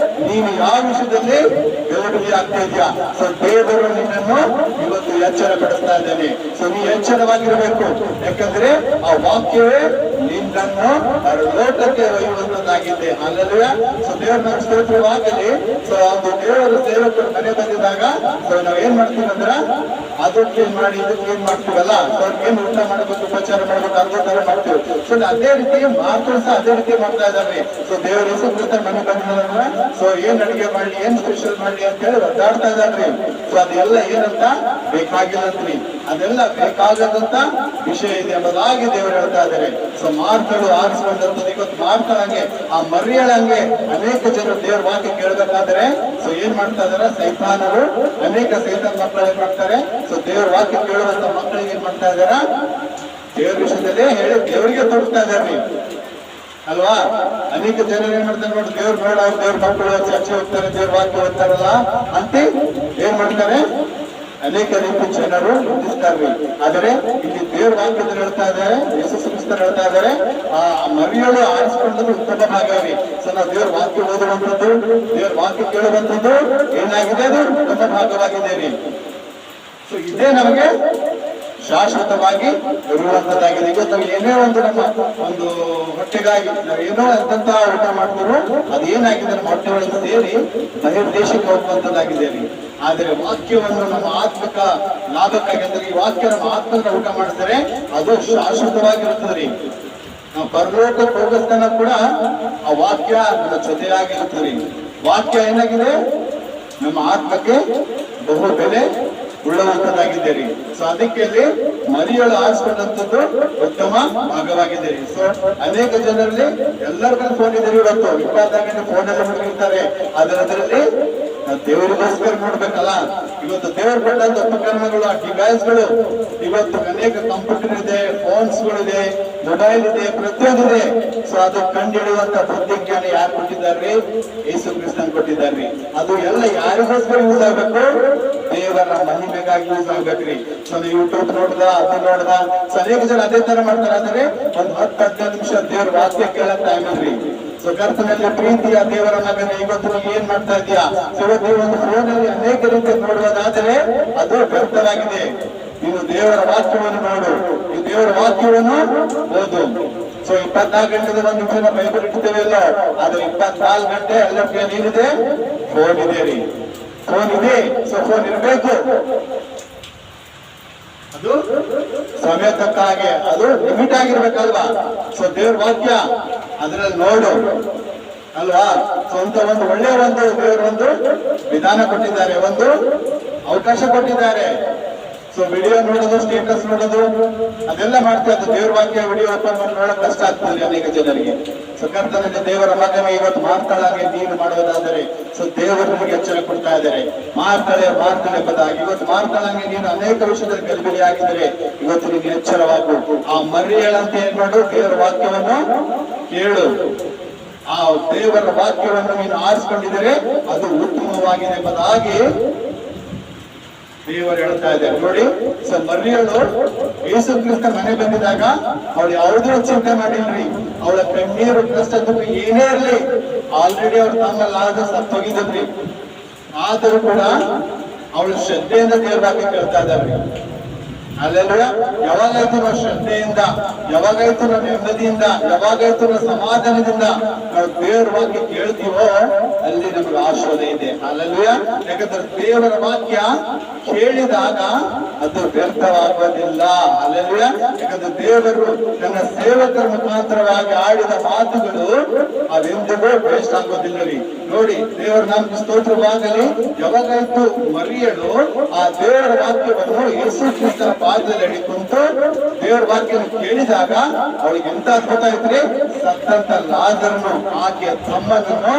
S2: ನೀನು ಯಾವ ವಿಷಯದಲ್ಲಿ ಗಲಿಬಿಲಿ ಆಗ್ತಾ ಇದೆಯಾ? ಸೊ ದೇವರು ನಿನ್ನನ್ನು ಇವತ್ತು ಎಚ್ಚರ ಪಡಿಸ್ತಾ ಇದ್ದಾನೆ. ಸೊ ನೀ ಎಚ್ಚರವಾಗಿರಬೇಕು. ಯಾಕಂದ್ರೆ ಆ ವಾಕ್ಯವೇ ನಿನ್ನನ್ನು ಲೋಟಕ್ಕೆ ಒಯ್ಯುವಂತದ್ದಾಗಿದೆ. ಅಲ್ಲಲ್ವೇ? ಸೊ ದೇವರ ಸ್ತೋತ್ರವಾಗಲಿ. ಸೊ ಒಂದು ದೇವರ ಸೇವಕರು ಮನೆ ಬಂದಿದಾಗ ಸೊ ನಾವ್ ಏನ್ ಮಾಡ್ತೀವಿ ಅಂದ್ರ ಅದು ಕ್ಲೀನ್ ಮಾಡಿ ಇದು ಕ್ಲೀನ್ ಮಾಡ್ತೀವಲ್ಲ, ಸೊ ಏನ್ ಊಟ ಮಾಡ್ಬೇಕು, ಉಪಚಾರ ಮಾಡ್ಬೇಕು, ಅದೇ ತರ ಮಾಡ್ತೀವಿ. ಸೊ ಅದೇ ರೀತಿ ಮಾತು ಸಹ ಅದೇ ರೀತಿ ಮಾಡ್ತಾ ಇದ್ದಾರೆ. ಸೊ ದೇವರ ಹೆಸರು ಕೃತ ಮನೆ ಬಂದಿಲ್ಲ, ಸೊ ಏನ್ ಅಡಿಗೆ ಮಾಡ್ಲಿ, ಏನ್ ಸ್ಪೆಷಲ್ ಮಾಡ್ಲಿ ಅಂತ ಹೇಳಿ ಒದ್ದಾಡ್ತಾ ಇದ್ದಾರ್ರಿ. ಸೊ ಅದೆಲ್ಲ ಏನಂತ ಬೇಕಾಗಿಲ್ಲಂತ್ರಿ, ಅದೆಲ್ಲ ಬೇಕಾಗದಂತ ವಿಷಯ ಇದೆ ಎಂಬುದಾಗಿ ದೇವರು ಹೇಳ್ತಾ ಇದ್ದಾರೆ. ಸೊ ಮಾರ್ತಳು ಆರಿಸಿಕೊಂಡಂತ ಇವತ್ತು ಮಾರ್ತಳಂಗೆ, ಆ ಮರಿಯಳಂಗೆ ಅನೇಕ ಜನರು ದೇವರ ವಾಕ್ಯ ಕೇಳಬೇಕಾದ್ರೆ ಸೊ ಏನ್ ಮಾಡ್ತಾ ಇದಾರೆ? ಸೈತಾನರು ಅನೇಕ ಸೈತಾನ ಮಕ್ಕಳು ಏನ್ ಮಾಡ್ತಾರೆ? ಸೊ ದೇವರ ವಾಕ್ಯ ಕೇಳುವಂತ ಮಕ್ಕಳಿಗೆ ಏನ್ ಮಾಡ್ತಾ ಇದಾರ? ದೇವರ ವಿಷಯದಲ್ಲೇ ಹೇಳಿ ದೇವರಿಗೆ ತೋರಿಸ್ತಾ ಇದ್ದಾರೆ ಅಲ್ವಾ? ಅನೇಕ ಜನರು ಏನ್ ಮಾಡ್ತಾರೆ ನೋಡಿ, ದೇವ್ರು ನೋಡ ಅವ್ರು ದೇವ್ರ ಮಕ್ಕಳು ಚರ್ಚೆ ಹೋಗ್ತಾರೆ, ದೇವ್ರ ವಾಕ್ಯ ಓದ್ತಾರಲ್ಲ ಅಂತ ಏನ್ ಮಾಡ್ತಾರೆ? ಅನೇಕ ರೀತಿ ಜನರು ನಿಂದಿಸ್ತಾರೆ. ಆದರೆ ಇಲ್ಲಿ ದೇವ್ರ ವಾಕ್ಯದಲ್ಲಿ ಹೇಳ್ತಾ ಇದ್ದಾರೆ, ಯೇಸು ಕ್ರಿಸ್ತರು ಹೇಳ್ತಾ ಇದ್ದಾರೆ, ಆ ಮರಿಯಳು ಆರಿಸಿಕೊಂಡದ್ದು ಉತ್ತಮ ಭಾಗವೇ. ಸೊ ನಾವು ದೇವ್ರ ವಾಕ್ಯ ಓದುವಂಥದ್ದು, ದೇವ್ರ ವಾಕ್ಯ ಕೇಳುವಂಥದ್ದು ಏನಾಗಿದೆ? ಅದು ಉತ್ತಮ ಭಾಗವಾಗಿದೆ ರೀ. ಸೊ ಇದೇ ನಮಗೆ ಶಾಶ್ವತವಾಗಿ ಇರುವಂತದ್ದಾಗಿದೆ. ಇವತ್ತು ನಾವು ಏನೇ ಒಂದು ನಮ್ಮ ಒಂದು ಹೊಟ್ಟೆಗಾಗಿ ನಾವು ಏನೋ ಎಂತ ಊಟ ಮಾಡ್ತೀರೋ ಅದು ಏನಾಗಿದೆ? ನಮ್ಮ ಹೊಟ್ಟೆ ಒಳಗೆ ಸೇರಿ ಬಹಿರ್ದೇಶಕ್ಕೆ ಹೋಗುವಂತದ್ದಾಗಿದೆ ರೀ. ಆದರೆ ವಾಕ್ಯವನ್ನು ನಮ್ಮ ಆತ್ಮಕ ಲಾಭಕ್ಕಾಗಿ ಅಂದ್ರೆ ಈ ವಾಕ್ಯ ನಮ್ಮ ಆತ್ಮದ ಊಟ ಮಾಡಿದರೆ ಅದು ಶಾಶ್ವತವಾಗಿರುತ್ತದೆ ರೀ. ನಾವು ಪರಲೋಕಕ್ಕೆ ಹೋಗಸ್ತನ ಕೂಡ ಆ ವಾಕ್ಯ ನಮ್ಮ ಜೊತೆಯಾಗಿರುತ್ತದೆ. ವಾಕ್ಯ ಏನಾಗಿದೆ? ನಮ್ಮ ಆತ್ಮಕ್ಕೆ ಬಹು ಬೆಲೆ ಉಳ್ಳುವಂತದ್ದಾಗಿದೆ ರೀ. ಸೊ ಅದಕ್ಕೆ ಮರಿಯಳು ಆರಿಸಿಕೊಂಡಂತದ್ದು ಉತ್ತಮ ಭಾಗವಾಗಿದೆ. ಸೊ ಅನೇಕ ಜನರಲ್ಲಿ ಎಲ್ಲರಿಗೂ ಫೋನ್ ಇದೆ ಇವತ್ತು, 24 ಗಂಟೆ ಫೋನ್ ಎಲ್ಲ ಮುಗಿರ್ತಾರೆ. ಅದರಲ್ಲಿ ದೇವರಿಗೋಸ್ಕರ ನೋಡ್ಬೇಕಲ್ಲ. ಇವತ್ತು ದೇವರು ಕೊಟ್ಟಂತ ಉಪಕರಣಗಳು, ಡಿವೈಸ್ಗಳು, ಇವತ್ತು ಅನೇಕ ಕಂಪ್ಯೂಟರ್ ಇದೆ, ಫೋನ್ಸ್ಗಳಿದೆ, ಮೊಬೈಲ್ ಇದೆ, ಪ್ರತಿಯೊಂದಿದೆ. ಸೊ ಅದು ಕಂಡುಹಿಡಿಯುವಂತ ಬುದ್ಧಿಜ್ಞಾನ ಯಾರು ಕೊಟ್ಟಿದ್ದಾರೆ? ಯೇಸು ಕ್ರಿಸ್ತನ್ ಕೊಟ್ಟಿದ್ದಾರೆ. ಅದು ಎಲ್ಲ ಯಾರಿಗೋಸ್ಕರ ಯೂಸ್ ಆಗ್ಬೇಕು? ದೇವರ ಮಹಿಮೆಗಾಗಿ ಯೂಸ್ ಆಗ್ಬೇಕ್ರಿ. ಸೊ ಯೂಟ್ಯೂಬ್ ನೋಡ್ದ, ಅದು ನೋಡ್ದ, ಸೊ ಅನೇಕ ಜನ ಅದೇ ತರ ಮಾಡ್ತಾರೆ. ಅಂದ್ರೆ ಒಂದು 10-15 ನಿಮಿಷ ದೇವ್ರ ವಾಕ್ಯ ಕೇಳಕ್ ಟೈಮ್ ಇಲ್ರಿ. ಸೊ ಕರ್ತನಲ್ಲಿ ಪ್ರೀತಿಯ ದೇವರ ಮಗನೇ, ಇವತ್ತು ನೀನು ಏನ್ ಮಾಡ್ತಾ ಇದೀಯಾ? ಇವತ್ತು ಒಂದು ಫೋನಲ್ಲಿ ಅನೇಕ ರೀತಿ ನೋಡುವುದಾದರೆ ಅದು ವ್ಯರ್ಥವಾಗಿದೆ. ನೀನು ದೇವರ ವಾಕ್ಯವನ್ನು ನೋಡು, ಈ ದೇವರ ವಾಕ್ಯವನ್ನು ಓದು. ಸೊ 24 ಗಂಟೆದ 1 ನಿಮಿಷ ಬೈಬಲ್ ಇಡ್ತೇವೆ ಇಲ್ಲ, ಆದ್ರೆ 24 ಗಂಟೆ ಎಲ್ಲರಿಗೆ ಏನಿದೆ? ಫೋನ್ ಇದೆ ರೀ. ಫೋನ್ ಇದೆ. ಸೊ ಫೋನ್ ಇರಬೇಕು, ಅದು ಸಮಯ ತಕ್ಕ ಹಾಗೆ ಅದು ಲಿಮಿಟ್ ಆಗಿರ್ಬೇಕಲ್ವಾ? ಸೊ ದೇವ್ರ ವಾಕ್ಯ ಅದ್ರಲ್ಲಿ ನೋಡು ಅಲ್ವಾ? ಸ್ವಂತ ಒಂದು ಒಳ್ಳೆ ಒಂದು ದೇವರು ಒಂದು ವಿಧಾನ ಕೊಟ್ಟಿದ್ದಾರೆ, ಒಂದು ಅವಕಾಶ ಕೊಟ್ಟಿದ್ದಾರೆ. ಸೊ ವಿಡಿಯೋ ನೋಡೋದು, ಸ್ಟೇಟಸ್ ನೋಡೋದು ಅದೆಲ್ಲ ಮಾಡ್ತಾ ಇದ್ದು ದೇವ್ರ ವಾಕ್ಯ ವಿಡಿಯೋ ಓಪನ್ ಮಾಡಿ ನೋಡಕ್ ಕಷ್ಟ ಆಗ್ತದೆ ಅನೇಕ ಜನರಿಗೆ. ಸೊ ಕರ್ತನಲ್ಲಿ ದೇವರ ಮಗನೇ, ಇವತ್ತು ಮಾರ್ತಾಳಾಗಿ ನೀನು ಮಾಡುವುದಾದರೆ ಸೊ ದೇವರು ನಿಮಗೆ ಎಚ್ಚರ ಕೊಡ್ತಾ ಇದ್ದಾರೆ. ಮಾರ್ತಾಳೆ ಪದ, ಇವತ್ತು ಮಾರ್ತಾಳಾಗಿ ನೀನು ಅನೇಕ ವಿಷಯದಲ್ಲಿ ಗಲಿಬಿಲಿ ಆಗಿದ್ದಾರೆ. ಇವತ್ತು ನಿಮಗೆ ಎಚ್ಚರವಾಗು. ಆ ಮರಿಯಳಂತ ಏನ್ ಮಾಡು? ದೇವರ ವಾಕ್ಯವನ್ನು ಕೇಳು. ಆ ದೇವರ ವಾಕ್ಯವನ್ನು ನೀನು ಆರಿಸಿಕೊಂಡಿದರೆ ಅದು ಉತ್ತಮವಾಗಿದೆ ಎಂಬುದಾಗಿ ದೇವರು ಹೇಳ್ತಾ ಇದ್ದಾರೆ ನೋಡಿ. ಸೊ ಮರಿಯಳು ಯೇಸು ಕ್ರಿಸ್ತ ಮನೆ ಬಂದಿದಾಗ ಅವಳು ಯಾವುದೂ ಚಿಂತೆ ಮಾಡಿಲ್ರಿ. ಅವಳ ಕಣ್ಣೀರು ಕಷ್ಟ ದುಃಖ ಏನೇ ಇರ್ಲಿ, ಆಲ್ರೆಡಿ ಅವ್ರು ತಮ್ಮಲ್ಲಾದ ಸತ್ತೋಗಿದ್ರಿ. ಆದರೂ ಕೂಡ ಅವಳು ಶ್ರದ್ಧೆಯಿಂದ ದೇವರ ವಾಕ್ಯ ಕೇಳ್ತಾ ಇದ್ದಾರೆ. ಅಲ್ಲೆಲ್ಲ ಯಾವಾಗಾಯ್ತು ನಾವು ಶ್ರದ್ಧೆಯಿಂದ, ಯಾವಾಗಾಯ್ತು ನಾವು ನೆಮ್ಮದಿಯಿಂದ, ಯಾವಾಗಾಯ್ತು ನಾವು ಸಮಾಧಾನದಿಂದ ನಾವು ದೇವರ ವಾಕ್ಯ ಕೇಳ್ತೀವೋ ಅಲ್ಲಿ ನಮಗೆ ಆಶೀರ್ವಾದ ಇದೆ. ಹಲ್ಲೆಲೂಯಾ. ಯಾಕಂದ್ರೆ ದೇವರ ವಾಕ್ಯ ಕೇಳಿದಾಗ ಅದು ವ್ಯರ್ಥವಾಗುವುದಿಲ್ಲ. ಹಲ್ಲೆಲೂಯಾ. ಯಾಕಂದ್ರೆ ದೇವರು ನನ್ನ ಸೇವಕರ ಮುಖಾಂತರವಾಗಿ ಆಡಿದ ಮಾತುಗಳು ಅವೆಂದಿಗೂ ವೇಸ್ಟ್ ಆಗೋದಿಲ್ಲರಿ. ನೋಡಿ, ದೇವರ ನಾಮಕ್ಕೆ ಸ್ತೋತ್ರವಾಗಲಿ. ಯಾವಾಗಾಯ್ತು ಮರಿಯಳು ಆ ದೇವರ ವಾಕ್ಯವನ್ನು ಯೇಸು ಕ್ರಿಸ್ತನ ಪಾದದಲ್ಲಿ ಹಿಡಿಕೊಂಡು ದೇವರ ವಾಕ್ಯವನ್ನು ಕೇಳಿದಾಗ ಅವಳಿಗೆ ಎಂತ ಅದ್ಭುತ ಐತ್ರಿ. ಸತ್ತಂತ ಲಾಜರನು ಆಕೆಯ ತಮ್ಮನನ್ನು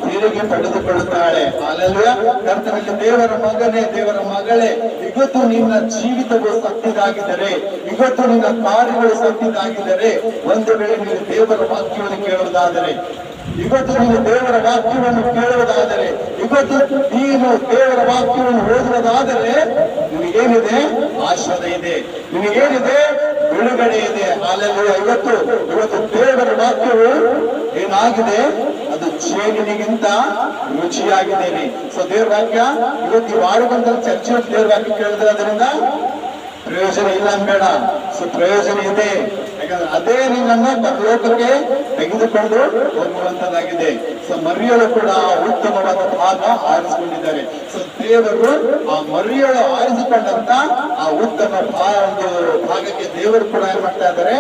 S2: ತಿರುಗಿ ಪಡೆದುಕೊಳ್ಳುತ್ತಾಳೆ. ಹಲ್ಲೆಲೂಯಾ. ಕರ್ತನಲ್ಲಿ ದೇವರ ಮಗನೇ, ದೇವರ ಮಗಳೇ, ಇವತ್ತು ನಿನ್ನ ಜೀವಿತವು ಸತ್ತಿದಾಗಿದ್ದರೆ, ಇವತ್ತು ನಿನ್ನ ಕಾರ್ಯಗಳು ಸತ್ತಿದಾಗಿದ್ದರೆ, ಒಂದು ವೇಳೆ ನೀನು ದೇವರ ವಾಕ್ಯವನ್ನು ಕೇಳುವುದಾದರೆ, ಇವತ್ತು ನೀನು ದೇವರ ವಾಕ್ಯವನ್ನು ಕೇಳುವುದಾದರೆ, ಇವತ್ತು ನೀನು ದೇವರ ವಾಕ್ಯವನ್ನು ಓದುವುದಾದರೆ ನಿನಗೇನಿದೆ? ಆಶೀರ್ವಾದ ಇದೆ. ನಿನಗೇನಿದೆ? ಬಿಡುಗಡೆ ಇದೆ. ಹಲ್ಲೆಲೂಯಾ. ಇವತ್ತು ದೇವರ ವಾಕ್ಯವು ಏನಾಗಿದೆ? ಅದು ಜೇನಿನಿಗಿಂತ ರುಚಿಯಾಗಿದೆ. ಸೊ ದೇವರ ವಾಕ್ಯ ಇವತ್ತು ವಾರಗೊಂದು ಚರ್ಚೆ ದೇವರ ವಾಕ್ಯ ಕೇಳಿದ್ರೆ ಅದರಿಂದ ಪ್ರಯೋಜನ ಇಲ್ಲ ಅನ್ಬೇಡ. ಸೊ ಪ್ರಯೋಜನ ಇದೆ. ಯಾಕಂದ್ರೆ ಅದೇ ನಿನ್ನನ್ನು ಪರಲೋಕಕ್ಕೆ ತೆಗೆದುಕೊಂಡು ಹೋಗುವಂತದ್ದಾಗಿದೆ. ಸೊ ಮರಿಯಳು ಕೂಡ ಉತ್ತಮವಾದ ಭಾಗ ಆರಿಸಿಕೊಂಡಿದ್ದಾರೆ. ಸೊ ದೇವರು ಆ ಮರಿಯಳು ಆರಿಸಿಕೊಂಡಂತ ಆ ಉತ್ತಮ ಒಂದು ಭಾಗಕ್ಕೆ ದೇವರು ಕೂಡ ಏನ್ ಮಾಡ್ತಾ ಇದ್ದಾರೆ?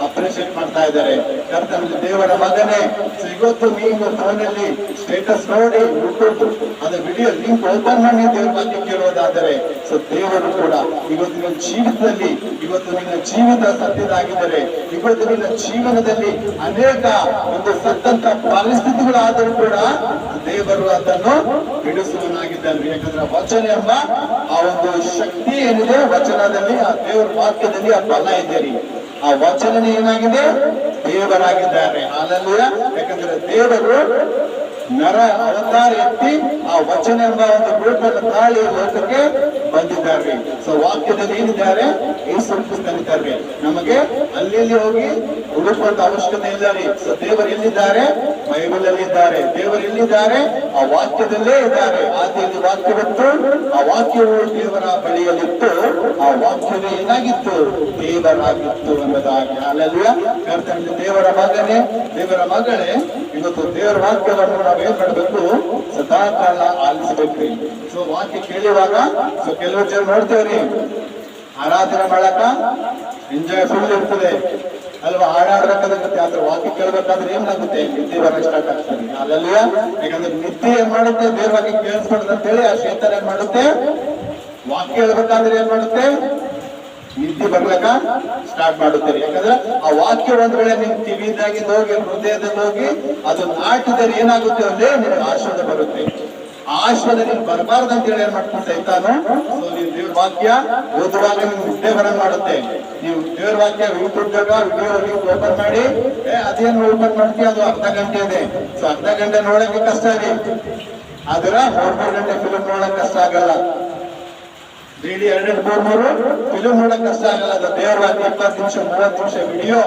S2: ಅಪ್ರಿಶಿಯೇಟ್ ಮಾಡ್ತಾ ಇದ್ದಾರೆ. ಕರ್ತನಲ್ಲಿ ದೇವರ ಮಗನೇ, ಸೊ ಇವತ್ತು ನೀವು ಫೋನಲ್ಲಿ ಸ್ಟೇಟಸ್ ನೋಡಿ ಯೂಟ್ಯೂಬ್ ಅದ ವಿಡಿಯೋ ಲಿಂಕ್ ಓಪನ್ ಮಾಡಿ ದೇವರ ವಾಕ್ಯ ಕೇಳುವುದಾದರೆ, ಸೊ ದೇವರು ಕೂಡ ಇವತ್ತು ನಿನ್ನ ಜೀವಿತದಲ್ಲಿ, ಇವತ್ತು ನಿನ್ನ ಜೀವಿತ ಸತ್ಯದಾಗಿದ್ದರೆ, ಇವತ್ತು ನಿನ್ನ ಜೀವನದಲ್ಲಿ ಅನೇಕ ಒಂದು ಸತ್ತಂತ ಪರಿಸ್ಥಿತಿಗಳಾದರೂ ಕೂಡ ದೇವರು ಅದನ್ನು ಬಿಡಿಸುವನಾಗಿದ್ದಾನೆ. ಯಾಕಂದ್ರೆ ವಚನ ಎಂಬ ಆ ಒಂದು ಶಕ್ತಿ ಏನಿದೆ ವಚನದಲ್ಲಿ, ಆ ದೇವರ ವಾಕ್ಯದಲ್ಲಿ ಆ ಬಲ ಇದೆ. ಆ ವಚನ ಏನಾಗಿದೆ? ದೇವರಾಗಿದ್ದಾರೆ. ಹಲ್ಲೆಲೂಯಾ. ಯಾಕಂದ್ರೆ ದೇವರು ನರ ಅವತಾರ ಎತ್ತಿ ಆ ವಚನ ಎಂಬ ಒಂದು ರೂಪದ ತಾಳಿ ಲೋಕಕ್ಕೆ ಬಂದಿದ್ದಾರೆ. ಸೊ ವಾಕ್ಯದಲ್ಲಿ ಏನಿದ್ದಾರೆ? ಯೇಸು ಕ್ರಿಸ್ತನಿದ್ದಾರೆ. ನಮಗೆ ಅಲ್ಲಿ ಹೋಗಿ ಹುಡುಕುವಂತ ಅವಶ್ಯಕತೆ ಇಲ್ಲ ರೀ. ಸೊ ದೇವರು ಎಲ್ಲಿದ್ದಾರೆ? ಬೈಬಲ್ ಅಲ್ಲಿ ಇದ್ದಾರೆ. ದೇವರು ಎಲ್ಲಿದ್ದಾರೆ? ಆ ವಾಕ್ಯದಲ್ಲೇ ಇದ್ದಾರೆ. ಆದಿಯಲ್ಲಿ ವಾಕ್ಯವಿತ್ತು, ಆ ವಾಕ್ಯವು ದೇವರ ಬಳಿಯಲ್ಲಿತ್ತು, ಆ ವಾಕ್ಯವೇ ಏನಾಗಿತ್ತು? ದೇವರಾಗಿತ್ತು ಎಂಬುದಾಗಿ. ಹಲ್ಲೆಲೂಯಾ. ಕರ್ತನಲ್ಲಿ ದೇವರ ಮಗನೇ, ದೇವರ ಮಗಳೇ, ಇವತ್ತು ದೇವರ ವಾಕ್ಯವನ್ನು ನಾವೇನ್ ಮಾಡ್ಬೇಕು? ಸದಾ ಕಾಲ ಆಲಿಸಬೇಕ್ರಿ. ಸೊ ವಾಕ್ಯ ಕೇಳುವಾಗ ಸೊ ಕೆಲವು ಜನ ನೋಡ್ತೇವ್ರಿ, ಆರಾಧನೆ ಮಾಡಕ ಎಂಜಾಯ್ ಫುಲ್ ಇರ್ತದೆ ಅಲ್ವಾ? ಹಾಡಾಡ್ಬೇಕಾಗುತ್ತೆ. ಆದ್ರೆ ವಾಕ್ಯ ಕೇಳ್ಬೇಕಾದ್ರೆ ಏನಾಗುತ್ತೆ? ನಿದ್ದೆ ಬರ ಸ್ಟಾರ್ಟ್ ಆಗ್ತದೆ. ಅಲ್ಲಲ್ವಾ? ಯಾಕಂದ್ರೆ ನಿದ್ದೆ ಏನ್ ಮಾಡುತ್ತೆ? ದೇವ್ರ ವಾಕ್ಯ ಕೇಳಿಸ್ಬಾರ್ದು ಅಂತ ಹೇಳಿ ಆ ಶೇತಾನ ಏನ್ ಮಾಡುತ್ತೆ? ವಾಕ್ಯ ಹೇಳ್ಬೇಕಾದ್ರೆ ಏನ್ ಮಾಡುತ್ತೆ? ನಿದ್ದೆ ಬರ್ಲಕ್ಕ ಸ್ಟಾರ್ಟ್ ಮಾಡುತ್ತಾರೆ. ಯಾಕಂದ್ರೆ ಆ ವಾಕ್ಯ ಒಂದ್ ವೇಳೆ ನಿಮ್ ಕಿವಿದಾಗಿಂದ ಹೋಗಿ ಹೃದಯದಲ್ಲಿ ಹೋಗಿ ಅದು ನಾಟಿದರೆ ಏನಾಗುತ್ತೆ ಅಂದ್ರೆ ನಿಮ್ಗೆ ಆಶೀರ್ವಾದ ಬರುತ್ತೆ. ಆ ಆಶೀರ್ವಾದ ನೀನು ಬರಬಾರ್ದು ಅಂತ ಹೇಳಿ ಏನ್ ಮಾಡ್ಕೊಂತ ಇರ್ತಾನು. ಸೊ ನೀವು ದೇವ್ರ ವಾಕ್ಯ ಓದುವಾಗ ನಿಮ್ಗೆ ನಿದ್ದೆ ಬರಂಗ್ ಮಾಡುತ್ತೆ. ನೀವು ದೇವ್ರ ವಾಕ್ಯ ಯೂಟ್ಯೂಬ್ದಾಗ ವಿಡಿಯೋ ಓಪನ್ ಮಾಡಿ ಅದೇನು ಓಪನ್ ಮಾಡ್ತೀವಿ, ಅದು ಅರ್ಧ ಗಂಟೆ ಇದೆ. ಸೊ ಅರ್ಧ ಗಂಟೆ ನೋಡಕ್ಕೆ ಕಷ್ಟ ಇದೆ. ಆದ್ರ 3 ಗಂಟೆ ಫಿಲ್ಮ್ ನೋಡಕ್ ಕಷ್ಟ ಆಗಲ್ಲ. 3D 2-3 ಫಿಲ್ಮ್ ನೋಡಕ್ ಕಷ್ಟ ಆಗಲ್ಲ. ಅದು ದೇವ್ರ ವಾಕ್ಯ 20 ನಿಮಿಷ 30 ನಿಮಿಷ ವಿಡಿಯೋ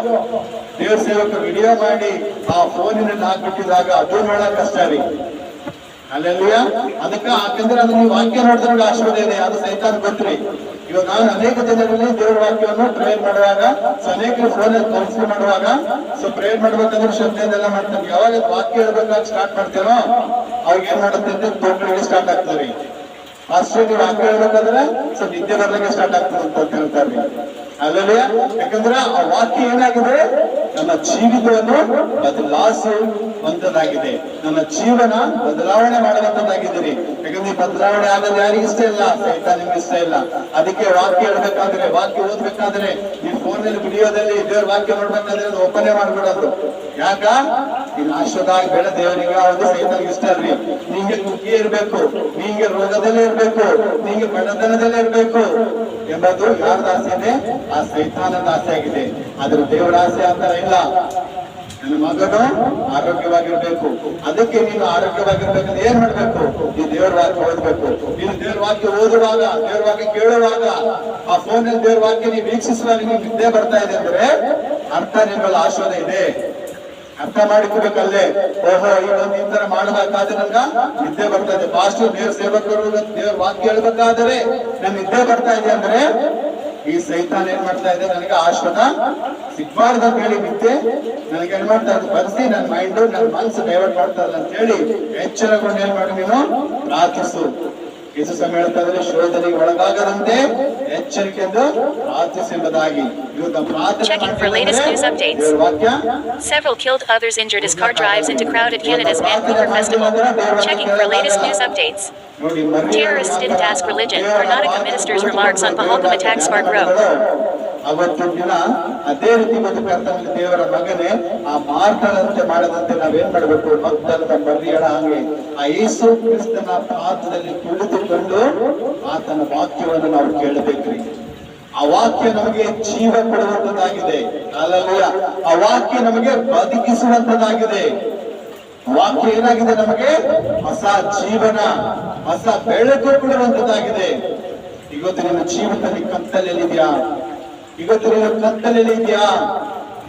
S2: ದೇವ್ರ ಸೇವಕ ವಿಡಿಯೋ ಮಾಡಿ ಆ ಫೋನಿನಲ್ಲಿ ಹಾಕ್ಬಿಟ್ಟಿದಾಗ ಅದು ನೋಡಕ್ ಕಷ್ಟ ರೀ. ಅಲ್ಲೆಲ್ಲೂಯಾ. ಅದಕ್ಕ ಯಾಕಂದ್ರೆ ಅದು ನೀವು ವಾಕ್ಯ ನೋಡಿದ್ರೆ ಆಶೀರ್ವಾದ ಇದೆ. ಅದು ಸೈತಾನ್ ಗೊತ್ತ್ರಿ. ಇವಾಗ ನಾನು ಅನೇಕ ಜನರಲ್ಲಿ ದೇವರ ವಾಕ್ಯವನ್ನು ಪ್ರೇಯರ್ ಮಾಡುವಾಗ, ಸೊ ಅನೇಕರು ಫೋನಲ್ಲಿ ಕೌನ್ಸಿಲ್ ಮಾಡುವಾಗ, ಸೊ ಪ್ರೇಯರ್ ಮಾಡ್ಬೇಕಂದ್ರೆ ಶ್ರದ್ಧೆಯೆಲ್ಲ ಮಾಡ್ತಾರೆ. ಯಾವಾಗ ವಾಕ್ಯ ಹೇಳ್ಬೇಕಾಗ ಸ್ಟಾರ್ಟ್ ಮಾಡ್ತೇನೋ ಅವಾಗ ಏನ್ ಮಾಡುತ್ತೆ ಅಂತ ತೋಟಗಳಿಗೆ ಸ್ಟಾರ್ಟ್ ಆಗ್ತಾರೆ. ಅಷ್ಟೇ ನೀವು ವಾಕ್ಯ ಹೇಳ್ಬೇಕಾದ್ರೆ ಸೊ ನಿದ್ದೆ ಬರ್ಲಿಕ್ಕೆ ಸ್ಟಾರ್ಟ್ ಆಗ್ತದೆ ಅಂತ ಹೇಳ್ತಾರೆ. ಅಲ್ಲವೇ? ಯಾಕಂದ್ರೆ ಆ ವಾಕ್ಯ ಏನಾಗಿದೆ? ನಮ್ಮ ಜೀವಿತವನ್ನು ಬದಲಾಯಿಸುವಂತದ್ದಾಗಿದೆ. ನನ್ನ ಜೀವನ ಬದಲಾವಣೆ ಮಾಡುವಂತದ್ದಾಗಿದ್ದೀರಿ. ಯಾಕಂದ್ರೆ ಬದಲಾವಣೆ ಆಗೋದು ಯಾರಿಗೂ ಇಷ್ಟ ಇಲ್ಲ, ಸೈತಾನಿಗೆ ಇಷ್ಟ ಇಲ್ಲ. ಅದಕ್ಕೆ ವಾಕ್ಯ ಹೇಳ್ಬೇಕಾದ್ರೆ, ವಾಕ್ಯ ಓದ್ಬೇಕಾದ್ರೆ, ನೀವು ಫೋನಲ್ಲಿ ವಿಡಿಯೋದಲ್ಲಿ ದೇವ್ರ ವಾಕ್ಯ ಮಾಡ್ಬೇಕಾದ್ರೆ ಅದು ಓಪನ್ ಮಾಡ್ಬಿಡೋದು. ಯಾಕ? ನೀನ್ ಆಶೀರ್ವಾದ ಆಗಬೇಡ ದೇವರಿಗೆ, ಒಂದು ಸೈತಾನಿಗೆ ಇಷ್ಟ ಅಲ್ರಿ. ನಿಂಗೆ ಕುಕ್ಕಿ ಇರ್ಬೇಕು, ನಿಂಗೆ ರೋಗದಲ್ಲೇ ಇರ್ಬೇಕು, ನಿಂಗೆ ಬಡತನದಲ್ಲೇ ಇರ್ಬೇಕು ಎಂಬುದು ಯಾರ್ದ ಆಸೆ ಇದೆ? ಆ ಸೈತಾನದ ಆಸೆ ಆಗಿದೆ. ಆದ್ರೆ ದೇವರ ಆಸೆ ಆತರ ಇಲ್ಲ. ನನ್ನ ಮಗನು ಆರೋಗ್ಯವಾಗಿರ್ಬೇಕು. ಅದಕ್ಕೆ ನೀನು ಆರೋಗ್ಯವಾಗಿರ್ಬೇಕಂದ್ರೆ ಏನ್ ಮಾಡ್ಬೇಕು? ನೀನು ದೇವರ ವಾಕ್ಯ ಓದ್ಬೇಕು. ನೀನು ದೇವರ ವಾಕ್ಯ ಓದುವಾಗ, ದೇವರ ವಾಕ್ಯ ಕೇಳುವಾಗ, ಆ ಫೋನಲ್ಲಿ ದೇವರ ವಾಕ್ಯ ನೀವು ವೀಕ್ಷಿಸುವಾಗ ನೀವು ನಿದ್ದೆ ಬರ್ತಾ ಇದೆ ಅಂದ್ರೆ ಅರ್ಥ ನಿಮ್ಮಲ್ಲಿ ಆಶೀರ್ವಾದ ಇದೆ. ಅರ್ಥ ಮಾಡಿಕೊಬೇಕಲ್ಲೇ. ಓಹೋ, ಈ ತರ ಮಾಡಬೇಕಾದ್ರೆ ನನ್ಗ ನಿದ್ದೆ ಬರ್ತಾ ಇದೆ. ಪಾಸ್ಟರ್ ದೇವ್ರ ಸೇವಕರು ದೇವ್ರ ವಾಕ್ಯ ಹೇಳ್ಬೇಕಾದ್ರೆ ನನ್ ನಿದ್ದೆ ಬರ್ತಾ ಇದೆ ಅಂದ್ರೆ ಈ ಸೈತಾನ್ ಏನ್ ಮಾಡ್ತಾ ಇದೆ, ನನಗೆ ಆಶ್ವಾದ ಸಿಗ್ಬಾರ್ದು ಅಂತ ಹೇಳಿ ಬಿದ್ದೆ ನನಗೆ ಏನ್ ಮಾಡ್ತಾ ಇದ್ದು ಬರ್ಸಿ ನನ್ನ ಮೈಂಡ್ ನನ್ನ ಮನಸ್ಸು ಡೈವರ್ಟ್ ಮಾಡ್ತಾ ಇಲ್ಲ ಅಂತ ಹೇಳಿ ಎಚ್ಚರಗೊಂಡು ಏನ್ ಮಾಡಿ ನೀನು ಪ್ರಾರ್ಥಿಸು. ಯೇಸು ಸ್ವಾಮಿ ಹೇಳ್ತಾ ಇದ್ರೆ ಶೋಧನೆಗೆ ಒಳಗಾಗದಂತೆ ಎಚ್ಚರಿಕೆಯಿಂದ ಪ್ರಾರ್ಥಿಸುವುದಾಗಿ.
S3: Checking for latest news updates. Several killed, others injured as car drives into crowd at Canada's Vancouver Festival. Checking for latest news updates. Terrorists didn't ask religion. Karnataka minister's remarks on Pahalgam attack spark row.
S2: ಅವತ್ತಿನ ದಿನ ಅದೇ ರೀತಿ ಒಂದು ಕರ್ತನಲ್ಲಿ ದೇವರ ಮಗನೇ ಆ ಮಾರ್ತಾಳಂತೆ ಮಾಡದಂತೆ ನಾವೇನ್ ಮಾಡಬೇಕು, ಭಕ್ತರದ ಮರಿಯಳ ಹಾಗೆ ಆ ಯೇಸು ಕ್ರಿಸ್ತನ ಪಾದದಲ್ಲಿ ಕುಳಿತುಕೊಂಡು ಆತನ ವಾಕ್ಯವನ್ನು ನಾವು ಕೇಳಬೇಕ್ರಿ. ಆ ವಾಕ್ಯ ನಮಗೆ ಜೀವ ಕೊಡುವಂತದ್ದಾಗಿದೆ. ಹಲ್ಲೆಲೂಯಾ. ಆ ವಾಕ್ಯ ನಮಗೆ ಬದುಕಿಸುವಂತದ್ದಾಗಿದೆ. ವಾಕ್ಯ ಏನಾಗಿದೆ, ನಮಗೆ ಹೊಸ ಜೀವನ, ಹೊಸ ಬೆಳಕು ಕೊಡುವಂತದ್ದಾಗಿದೆ. ಇವತ್ತು ನಿಮ್ಮ ಜೀವನದಲ್ಲಿ ಕತ್ತಲೆಯಲ್ಲಿದೆಯಾ? ಇವತ್ತು ನೀನು ಕತ್ತಲೆಯಲ್ಲಿದೆಯಾ?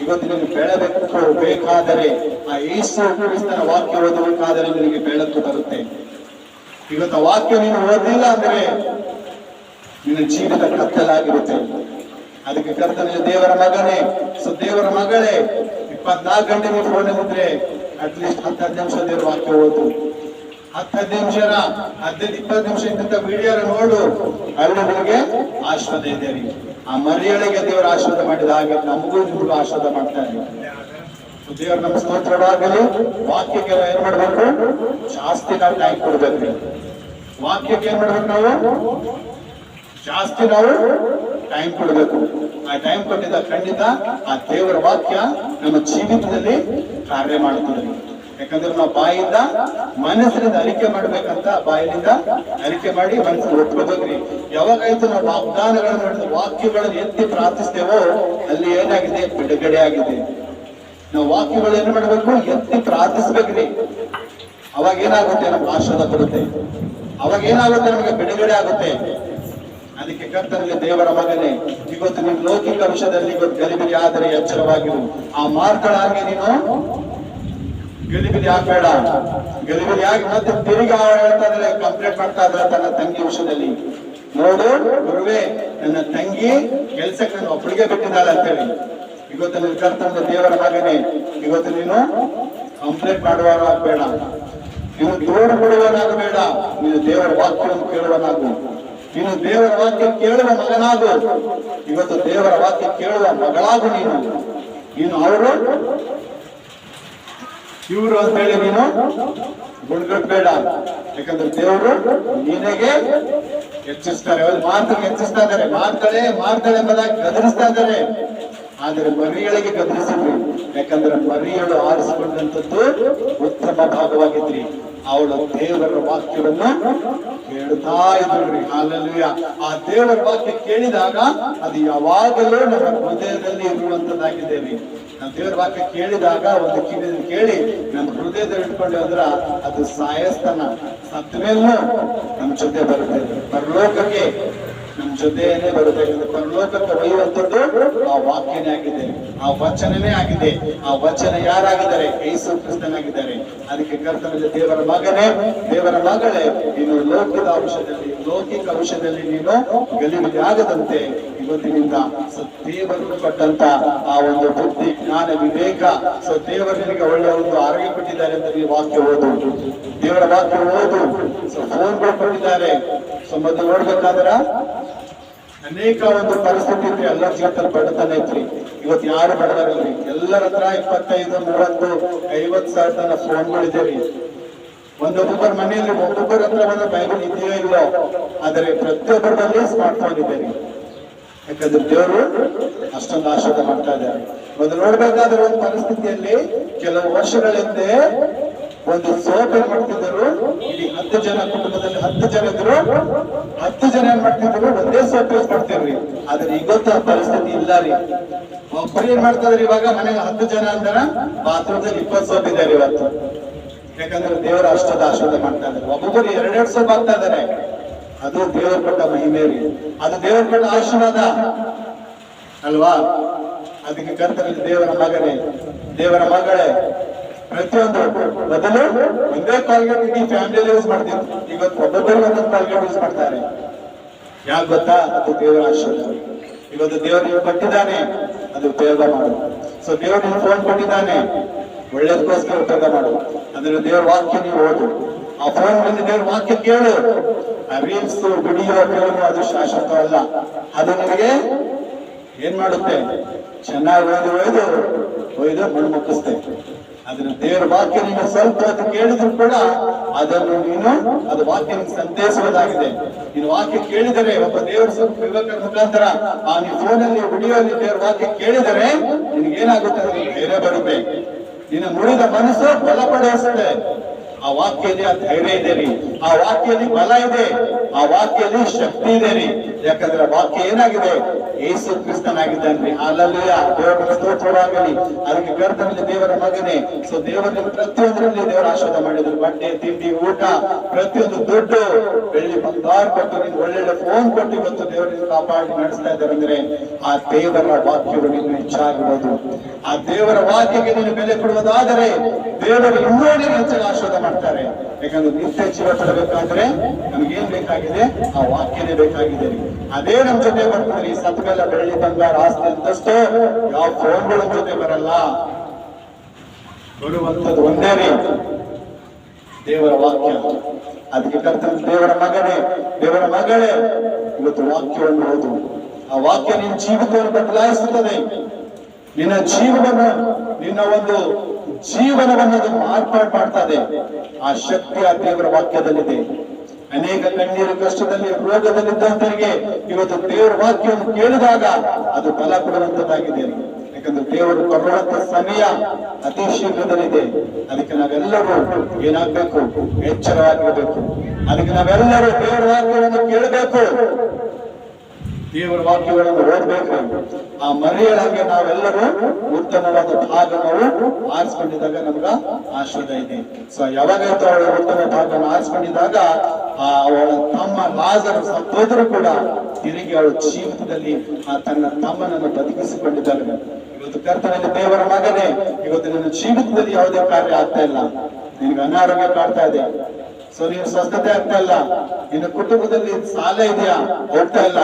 S2: ಇವತ್ತು ನೀನು ಬೆಳಬೇಕು ಬೇಕಾದರೆ ಆ ಯೇಸು ಕ್ರಿಸ್ತನ ವಾಕ್ಯ ಓದಬೇಕಾದರೆ ನಿನಗೆ ಬೆಳಕು ಬರುತ್ತೆ. ಇವತ್ತು ವಾಕ್ಯ ನೀನು ಓದಿಲ್ಲ ಅಂದ್ರೆ ನಿನ್ನ ಜೀವಿತ ಕತ್ತಲಾಗಿರುತ್ತೆ. ಅದಕ್ಕೆ ಕರ್ತನಲ್ಲಿ ದೇವರ ಮಗನೇ, ದೇವರ ಮಗಳೇ, 24 ಗಂಟೆ ನೀವು ಫೋನ್ ಇದ್ರೆ ಅಟ್ಲೀಸ್ಟ್ 10 ನಿಮಿಷ ದೇವರ ವಾಕ್ಯ ಓದು. 10 ನಿಮಿಷ 15-20 ನಿಮಿಷ ಇಂಥ ವಿಡಿಯೋ ನೋಡು. ಅಲ್ಲಿ ನಿಮಗೆ ಆಶೀರ್ವಾದ ಇದೆ ರೀ. ಆ ಮರಿಯಳಿಗೆ ದೇವರ ಆಶೀರ್ವಾದ ಮಾಡಿದ ಹಾಗೆ ನಮಗೂ ನಿಮಗೂ ಆಶೀರ್ವಾದ ಮಾಡ್ತಾರೆ. ದೇವರ ನಮ್ಮ ಸ್ತೋತ್ರವಾಗಲಿ. ವಾಕ್ಯಕ್ಕೆ ಏನ್ ಮಾಡ್ಬೇಕು, ಜಾಸ್ತಿ ನಾವು ಟೈಮ್ ಕೊಡ್ಬೇಕ್ರಿ. ವಾಕ್ಯಕ್ಕೆ ಏನ್ ಮಾಡ್ಬೇಕು, ನಾವು ಜಾಸ್ತಿ ನಾವು ಟೈಮ್ ಕೊಡ್ಬೇಕು. ಆ ಟೈಮ್ ಕೊಟ್ಟಿದ್ದ ಖಂಡಿತ ಆ ದೇವರ ವಾಕ್ಯ ನಮ್ಮ ಜೀವಿತದಲ್ಲಿ ಕಾರ್ಯ ಮಾಡುತ್ತದೆ. ಯಾಕಂದ್ರೆ ನಾವು ಬಾಯಿಂದ ಮನಸ್ಸಿನಿಂದ ಅರಿಕೆ ಮಾಡ್ಬೇಕಂತ, ಬಾಯಿನಿಂದ ಅರಿಕೆ ಮಾಡಿ ಮನಸ್ಸಿನ ಒಪ್ಕೋಬೇಕ್ರಿ. ಯಾವಾಗಾಯ್ತು ನಾವು ವಾಗ್ದಾನಗಳನ್ನು ನೋಡಿದ ವಾಕ್ಯಗಳನ್ನು ಎತ್ತಿ ಪ್ರಾರ್ಥಿಸ್ತೇವೋ ಅಲ್ಲಿ ಏನಾಗಿದೆ, ಬಿಡುಗಡೆ ಆಗಿದೆ. ನಾವು ವಾಕ್ಯಗಳು ಏನ್ ಮಾಡ್ಬೇಕು, ಎತ್ತಿ ಪ್ರಾರ್ಥಿಸ್ಬೇಕ್ರಿ. ಅವಾಗ ಏನಾಗುತ್ತೆ, ನಮ್ಗೆ ಆಶೀರ್ವಾದ ಬರುತ್ತೆ. ಅವಾಗ ಏನಾಗುತ್ತೆ, ನಮಗೆ ಬಿಡುಗಡೆ ಆಗುತ್ತೆ. ಅದಕ್ಕೆ ಕರ್ತನಲ್ಲಿ ದೇವರ ಮಗನೇ, ಇವತ್ತು ನೀವು ಲೌಕಿಕ ವಿಷಯದಲ್ಲಿ ಇವತ್ತು ಗಲಿಬಿಲಿ ಆದರೆ ಎಚ್ಚರವಾಗಿರು. ಆ ಮಾರ್ಗಳಾಗಿ ನೀನು ಗಲಿಬಿಲಿ ಆಗ್ಬೇಡ. ಗಲಿಬಿಲಿ ಆಗಿ ಮತ್ತೆ ತಿರುಗಿ ಹೇಳ್ತಾ ಇದ್ರೆ ಕಂಪ್ಲೇಂಟ್ ಮಾಡ್ತಾ ಇದ್ರೆ ತನ್ನ ತಂಗಿ ವಿಷಯದಲ್ಲಿ, ನೋಡು ಗುರುವೇ, ನನ್ನ ತಂಗಿ ಕೆಲ್ಸಕ್ಕೆ ನಾನು ಒಬ್ಬಳಿಗೆ ಬಿಟ್ಟಿದ್ದಾಳೆ ಅಂತೇಳಿ. ಇವತ್ತು ನೀನು ಕರ್ತನ ದೇವರ ಮಗನೇ, ಇವತ್ತು ನೀನು ಕಂಪ್ಲೇಂಟ್ ಮಾಡುವವನಾಗಬೇಡ, ನೀನು ದೂರ ಕೊಡುವವನಾಗಬೇಡ. ನೀನು ದೇವರ ವಾಕ್ಯವನ್ನು ಕೇಳುವನಾಗು. ನೀನು ದೇವರ ವಾಕ್ಯ ಕೇಳುವ ಮಗನಾಗು. ಇವತ್ತು ದೇವರ ವಾಕ್ಯ ಕೇಳುವ ಮಗಳಾಗು. ನೀನು ಅವರು ಇವರು ಅಂತ ಹೇಳಿ ನೀನು ಗುಣಗಟ್ಟಬೇಡ. ಯಾಕಂದ್ರೆ ದೇವರು ನಿನಗೆ ಹೆಚ್ಚಿಸ್ತಾರೆ. ಅವ್ರು ಮಾತಿಗೆ ಹೆಚ್ಚಿಸ್ತಾ ಇದ್ದಾರೆ. ಮಾಡ್ತಾಳೆ ಎಂಬುದಾಗಿ ಗದರಿಸ್ತಾ ಇದ್ದಾರೆ. ಆದರೆ ಮರಿಯಳಿಗೆ ಗದರಿಸಿದ್ರಿ. ಯಾಕಂದ್ರೆ ಮರಿಯಳು ಆರಿಸಿಕೊಂಡಂಥದ್ದು ಉತ್ತಮ ಭಾಗವಾಗಿದ್ರಿ. ಅವಳು ದೇವರ ವಾಕ್ಯವನ್ನು ಕೇಳ್ತಾ ಇದ್ರಿ. ಹಲ್ಲೆಲೂಯಾ. ಆ ದೇವರ ವಾಕ್ಯ ಕೇಳಿದಾಗ ಅದು ಯಾವಾಗಲೂ ನಮ್ಮ ಹೃದಯದಲ್ಲಿ ಇರುವಂತದ್ದಾಗಿದ್ದೇವೆ. ನಾವು ದೇವರ ವಾಕ್ಯ ಕೇಳಿದಾಗ ಒಂದು ಕಿವಿಯಲ್ಲಿ ಕೇಳಿ ನಮ್ಮ ಹೃದಯದಲ್ಲಿ ಇಟ್ಕೊಂಡು ಅಂದ್ರ ಅದು ಸಾಯಸ್ತನ ಸತ್ತ ಮೇಲೂ ನಮ್ಮ ಜೊತೆ ಬರುತ್ತೆ. ಪರಲೋಕಕ್ಕೆ ನಮ್ಮ ಜೊತೆಯೇ ಬರುತ್ತೆ. ಪರಲೋಕಕ್ಕೆ ಒಯ್ಯುವಂಥದ್ದು ಆ ವಾಕ್ಯನೇ ಆಗಿದೆ, ಆ ವಚನನೇ ಆಗಿದೆ. ಆ ವಚನ ಯಾರಾಗಿದ್ದಾರೆ? ಯೇಸು ಕ್ರಿಸ್ತನಾಗಿದ್ದಾರೆ. ಅದಕ್ಕೆ ಕರ್ತನಲ್ಲಿ ದೇವರ ಮಗನೇ, ದೇವರ ಮಗಳೇ, ನೀನು ಲೌಕಿಕ ವಿಷಯದಲ್ಲಿ ನೀನು ಗಲಿಬಿಲಿ ಆಗದಂತೆ ಇವತ್ತಿನಿಂದ ದೇವರು ಕೊಟ್ಟಂತ ಆ ಒಂದು ಬುದ್ಧಿ, ಜ್ಞಾನ, ವಿವೇಕ, ದೇವರು ನಿನಗೆ ಒಳ್ಳೆಯ ಒಂದು ಆರೋಗ್ಯ ಕೊಟ್ಟಿದ್ದಾರೆ ಅಂತ ನೀವು ವಾಕ್ಯ ಓದು. ದೇವರ ವಾಕ್ಯ ಓದು. ಫೋನ್ಗಳು ಕೊಟ್ಟಿದ್ದಾರೆ. ಮೊದಲು ನೋಡ್ಬೇಕಾದ್ರ ಅನೇಕ ಒಂದು ಪರಿಸ್ಥಿತಿ ಇದ್ರಿ. ಎಲ್ಲರ ಜೀವಿತದಲ್ಲಿ ಬಡತನ ಇದ್ರಿ. ಇವತ್ತು ಯಾರು ಬಡವರಲ್ರಿ. ಎಲ್ಲರ ಹತ್ರ 25, 30, 50 ಸಾವಿರ ತನ ಫೋನ್ಗಳಿದ್ದೇವೆ. ಒಬ್ಬೊಬ್ಬರ ಮನೆಯಲ್ಲಿ ಒಬ್ಬೊಬ್ಬರ ಹತ್ರ ಒಂದು ಬೈಬಲ್ ಇದೆಯೋ ಇಲ್ಲೋ, ಆದರೆ ಪ್ರತಿಯೊಬ್ಬರ ಬಳಿ ಸ್ಮಾರ್ಟ್ ಫೋನ್ ಇದೆ. ಯಾಕಂದ್ರೆ ದೇವರು ಅಷ್ಟೊಂದು ಆಶೀರ್ವಾದ ಮಾಡ್ತಾ ಇದ್ದಾರೆ. ಮೊದಲು ನೋಡ್ಬೇಕಾದ್ರೆ ಒಂದು ಪರಿಸ್ಥಿತಿಯಲ್ಲಿ ಕೆಲವು ವರ್ಷಗಳ ಹಿಂದೆ ಒಂದು ಸೋಪ್ ಏನ್ ಮಾಡ್ತಿದ್ದರು, ಇಡೀ 10 ಜನ ಕುಟುಂಬದಲ್ಲಿ 10 ಜನ ಇದ್ರು, 10 ಜನ ಏನ್ ಮಾಡ್ತಿದ್ರು, ಒಂದೇ ಸೋಪ್ ಯೂಸ್ ಮಾಡ್ತಿದ್ರಿ. ಆದ್ರೆ ಇವತ್ತು ಆ ಪರಿಸ್ಥಿತಿ ಇಲ್ಲ ರೀ. ಒಬ್ಬರು ಏನ್ ಮಾಡ್ತಿದ್ರಿ, ಇವಾಗ ಮನೆಗೆ 10 ಜನ ಅಂತಾರ ಬಾತ್ರೂಮ್ದಲ್ಲಿ 20 ಸೋಪ್ ಇದ್ದಾರೆ ಇವತ್ತು. ಯಾಕಂದ್ರೆ ದೇವರ ಅಷ್ಟೊಂದು ಆಶೀರ್ವಾದ ಮಾಡ್ತಾ ಇದ್ದಾರೆ. ಒಬ್ಬೊಬ್ಬರು 2 ಸೋಪ್ ಆಗ್ತಾ ಇದ್ದಾರೆ. ಅದು ದೇವರು ಕೊಟ್ಟ ಮಹಿಮೆ ರೀ. ಅದು ದೇವರು ಕೊಟ್ಟ ಆಶೀರ್ವಾದ ಅಲ್ವಾ? ಅದಕ್ಕೆ ಕರ್ತನಲ್ಲಿ ದೇವರ ಮಗನೇ, ದೇವರ ಮಗಳೇ, ಪ್ರತಿಯೊಂದು ಮೊದಲು ಒಂದೇ ಕಾಲ್ಗೇಟ್ ಇಡೀ ಫ್ಯಾಮಿಲಿಯಲ್ಲಿ ಯೂಸ್ ಮಾಡ್ತಿದ್ರು. ಇವತ್ತು ಒಬ್ಬೊಬ್ಬರು ಒಂದೊಂದು ಕಾಲ್ಗೇಟ್ ಯೂಸ್ ಮಾಡ್ತಾರೆ. ಯಾಕೆ ಗೊತ್ತಾ? ಅದು ದೇವರ ಆಶೀರ್ವಾದ. ಇವತ್ತು ದೇವರಿಗೆ ಕೊಟ್ಟಿದ್ದಾನೆ, ಅದು ಉಪಯೋಗ ಮಾಡು. ಸೊ ದೇವರಿಗೆ ಫೋನ್ ಕೊಟ್ಟಿದ್ದಾನೆ, ಒಳ್ಳೇದಕ್ಕೋಸ್ಕರ ಉಪಯೋಗ ಮಾಡು. ಅಂದ್ರೆ ದೇವರ ವಾಕ್ಯ ನೀವು ಓದು, ಆ ಫೋನ್ ಬಂದು ದೇವರ ವಾಕ್ಯ ಕೇಳು. ಆ ರೀಲ್ಸ್ ವಿಡಿಯೋ ಕೇಳು, ಅದು ಶಾಶ್ವತ ಅಲ್ಲ. ಅದು ನಿನಗೆ ಏನ್ ಮಾಡುತ್ತೆ? ಚೆನ್ನಾಗಿ ಒಯ್ದು ಮಣ್ಣು ಮುಕ್ಕಿಸ್ತೆ. ಅದ್ರ ದೇವರ ವಾಕ್ಯ ನೀನು ಸ್ವಲ್ಪ ಹೊತ್ತು ಕೇಳಿದ್ರು ಕೂಡ ಅದನ್ನು ನೀನು, ಅದು ವಾಕ್ಯ ಸಂದೇಶವಾಗಿದೆ. ನೀನು ವಾಕ್ಯ ಕೇಳಿದರೆ, ಒಬ್ಬ ದೇವರ ಯುವಕರ ಮುಖಾಂತರ ಆ ನೀವು ಫೋನಲ್ಲಿ ವಿಡಿಯೋಲ್ಲಿ ದೇವರ ವಾಕ್ಯ ಕೇಳಿದರೆ ನಿನಗೇನಾಗುತ್ತೆ? ಅದಕ್ಕೆ ಧೈರ್ಯ ಬರುತ್ತೆ. ನಿನ್ನ ಮುರಿದ ಮನಸ್ಸು ಬಲಪಡಿಸುತ್ತೆ. ಆ ವಾಕ್ಯದಲ್ಲಿ ಆ ಧೈರ್ಯ ಇದೆ ರೀ, ಆ ವಾಕ್ಯದಲ್ಲಿ ಬಲ ಇದೆ, ಆ ವಾಕ್ಯದಲ್ಲಿ ಶಕ್ತಿ ಇದೆ ರೀ. ಯಾಕಂದ್ರೆ ವಾಕ್ಯ ಏನಾಗಿದೆ? ಯೇಸು ಕ್ರಿಸ್ತನಾಗಿದ್ದಾನ್ರಿ. ಹಲ್ಲೆಲೂಯಾ, ದೇವರ ಸ್ತೋತ್ರವಾಗಲಿ. ಅದಕ್ಕೆ ಕರ್ತನಲ್ಲಿ ದೇವರ ಮಗನೇ. ಸೊ ದೇವರಲ್ಲಿ ಪ್ರತಿಯೊಂದರಲ್ಲಿ ದೇವರ ಆಶೀರ್ವಾದ ಮಾಡಿದ್ರು. ಬಟ್ಟೆ, ತಿಂಡಿ, ಊಟ, ಪ್ರತಿಯೊಂದು ದುಡ್ಡು, ಬೆಳ್ಳಿ, ಬಂಗಾರ ಕೊಟ್ಟು, ನಿಮ್ಗೆ ಒಳ್ಳೊಳ್ಳೆ ಫೋನ್ ಕೊಟ್ಟು ಇವತ್ತು ದೇವರಿಗೆ ಕಾಪಾಡಿ ನಡೆಸ್ತಾ ಇದ್ದಾರೆ. ಅಂದ್ರೆ ಆ ದೇವರ ವಾಕ್ಯಗಳು ನೀನು ಹೆಚ್ಚಾಗಿರೋದು. ಆ ದೇವರ ವಾಕ್ಯಕ್ಕೆ ನೀನು ಬೆಲೆ ಕೊಡುವುದಾದರೆ ದೇವರು ಇನ್ನೂ ನೀನು ಹೆಚ್ಚಾಗಿ ಆಶೀರ್ವಾದ ಮಾಡ್ತಾರೆ. ಯಾಕಂದ್ರೆ ನಿತ್ಯ ಜೀವ ಪಡಬೇಕಾದ್ರೆ ನಮ್ಗೇನ್ ಬೇಕಾಗಿದೆ? ಆ ವಾಕ್ಯನೇ ಬೇಕಾಗಿದೆ. ಅದೇ ನಮ್ ಜೊತೆ ಬರ್ತದೆ. ಈ ಸತ್ಮೆಲ್ಲ ಬೆಳ್ಳಿ, ಬಂಗಾರ, ಆಸ್ತಿ, ಅಂತಷ್ಟು ಯಾವ ಫೋನ್ಗಳ ಜೊತೆ ಬರಲ್ಲ. ಬರುವಂತದ್ದು ಒಂದೇ ರೀ, ದೇವರ ವಾಕ್ಯ. ಅದಕ್ಕೆ ಕರ್ತನ ದೇವರ ಮಗನೇ, ದೇವರ ಮಗಳೇ, ಇವತ್ತು ವಾಕ್ಯವನ್ನು ಓದು. ಆ ವಾಕ್ಯ ನಿನ್ನ ಜೀವಿತವನ್ನು ಬದಲಾಯಿಸುತ್ತದೆ. ನಿನ್ನ ಜೀವವನ್ನು, ನಿನ್ನ ಒಂದು ಜೀವನವನ್ನು ಮಾರ್ಪಾಡು ಮಾಡ್ತದೆ. ಆ ಶಕ್ತಿ ಆ ದೇವರ ವಾಕ್ಯದಲ್ಲಿದೆ. ಅನೇಕ ಕಣ್ಣೀರು, ಕಷ್ಟದಲ್ಲಿ, ರೋಗದಲ್ಲಿದ್ದಂತರಿಗೆ ಇವತ್ತು ದೇವರ ವಾಕ್ಯವನ್ನು ಕೇಳಿದಾಗ ಅದು ಬಲ ಕೊಡುವಂತದ್ದಾಗಿದೆ. ಯಾಕಂದ್ರೆ ದೇವರು ಕೊಡುವಂತ ಸಮಯ ಅತಿ ಶೀಘ್ರದಲ್ಲಿದೆ. ಅದಕ್ಕೆ ನಾವೆಲ್ಲರೂ ಏನಾಗ್ಬೇಕು? ಎಚ್ಚರವಾಗಿರಬೇಕು. ಅದಕ್ಕೆ ನಾವೆಲ್ಲರೂ ದೇವರ ವಾಕ್ಯವನ್ನು ಕೇಳಬೇಕು, ದೇವರ ವಾಕ್ಯಗಳನ್ನು ಓದಬೇಕು. ಆ ಮರೆಯಲಾಗೆ ನಾವೆಲ್ಲರೂ ಉತ್ತಮವಾದ ಭಾಗ ನಾವು ಆರಿಸ್ಕೊಂಡಿದ್ದಾಗ ನಮ್ಗ ಆಶೀರ್ವಾದ ಇದೆ. ಸೊ ಯಾವಾಗಾಯ್ತು ಅವಳ ಉತ್ತಮ ಭಾಗವನ್ನು ಆರಿಸ್ಕೊಂಡಿದ್ದಾಗ ಅವಳ ತಮ್ಮ ಲಾಜರು ಸತ್ತೋದ್ರು ಕೂಡ ತಿರುಗಿ ಅವಳ ಜೀವಿತದಲ್ಲಿ ತನ್ನ ತಮ್ಮನನ್ನು ಬದುಕಿಸಿಕೊಂಡಿದ್ದಾಳೆ. ಇವತ್ತು ಕರ್ತನಲ್ಲಿ ದೇವರ ಮಗನೇ, ಇವತ್ತು ನನ್ನ ಜೀವಿತದಲ್ಲಿ ಯಾವುದೇ ಕಾರ್ಯ ಆಗ್ತಾ ಇಲ್ಲ. ನಿನ್ಗೆ ಅನಾರೋಗ್ಯ ಕಾಡ್ತಾ ಇದೆ, ಸೊ ನೀನು ಸ್ವಸ್ಥತೆ ಆಗ್ತಾ ಇಲ್ಲ. ನಿನ್ನ ಕುಟುಂಬದಲ್ಲಿ ಸಾಲ ಇದೆಯಾ, ಹೋಗ್ತಾ ಇಲ್ಲ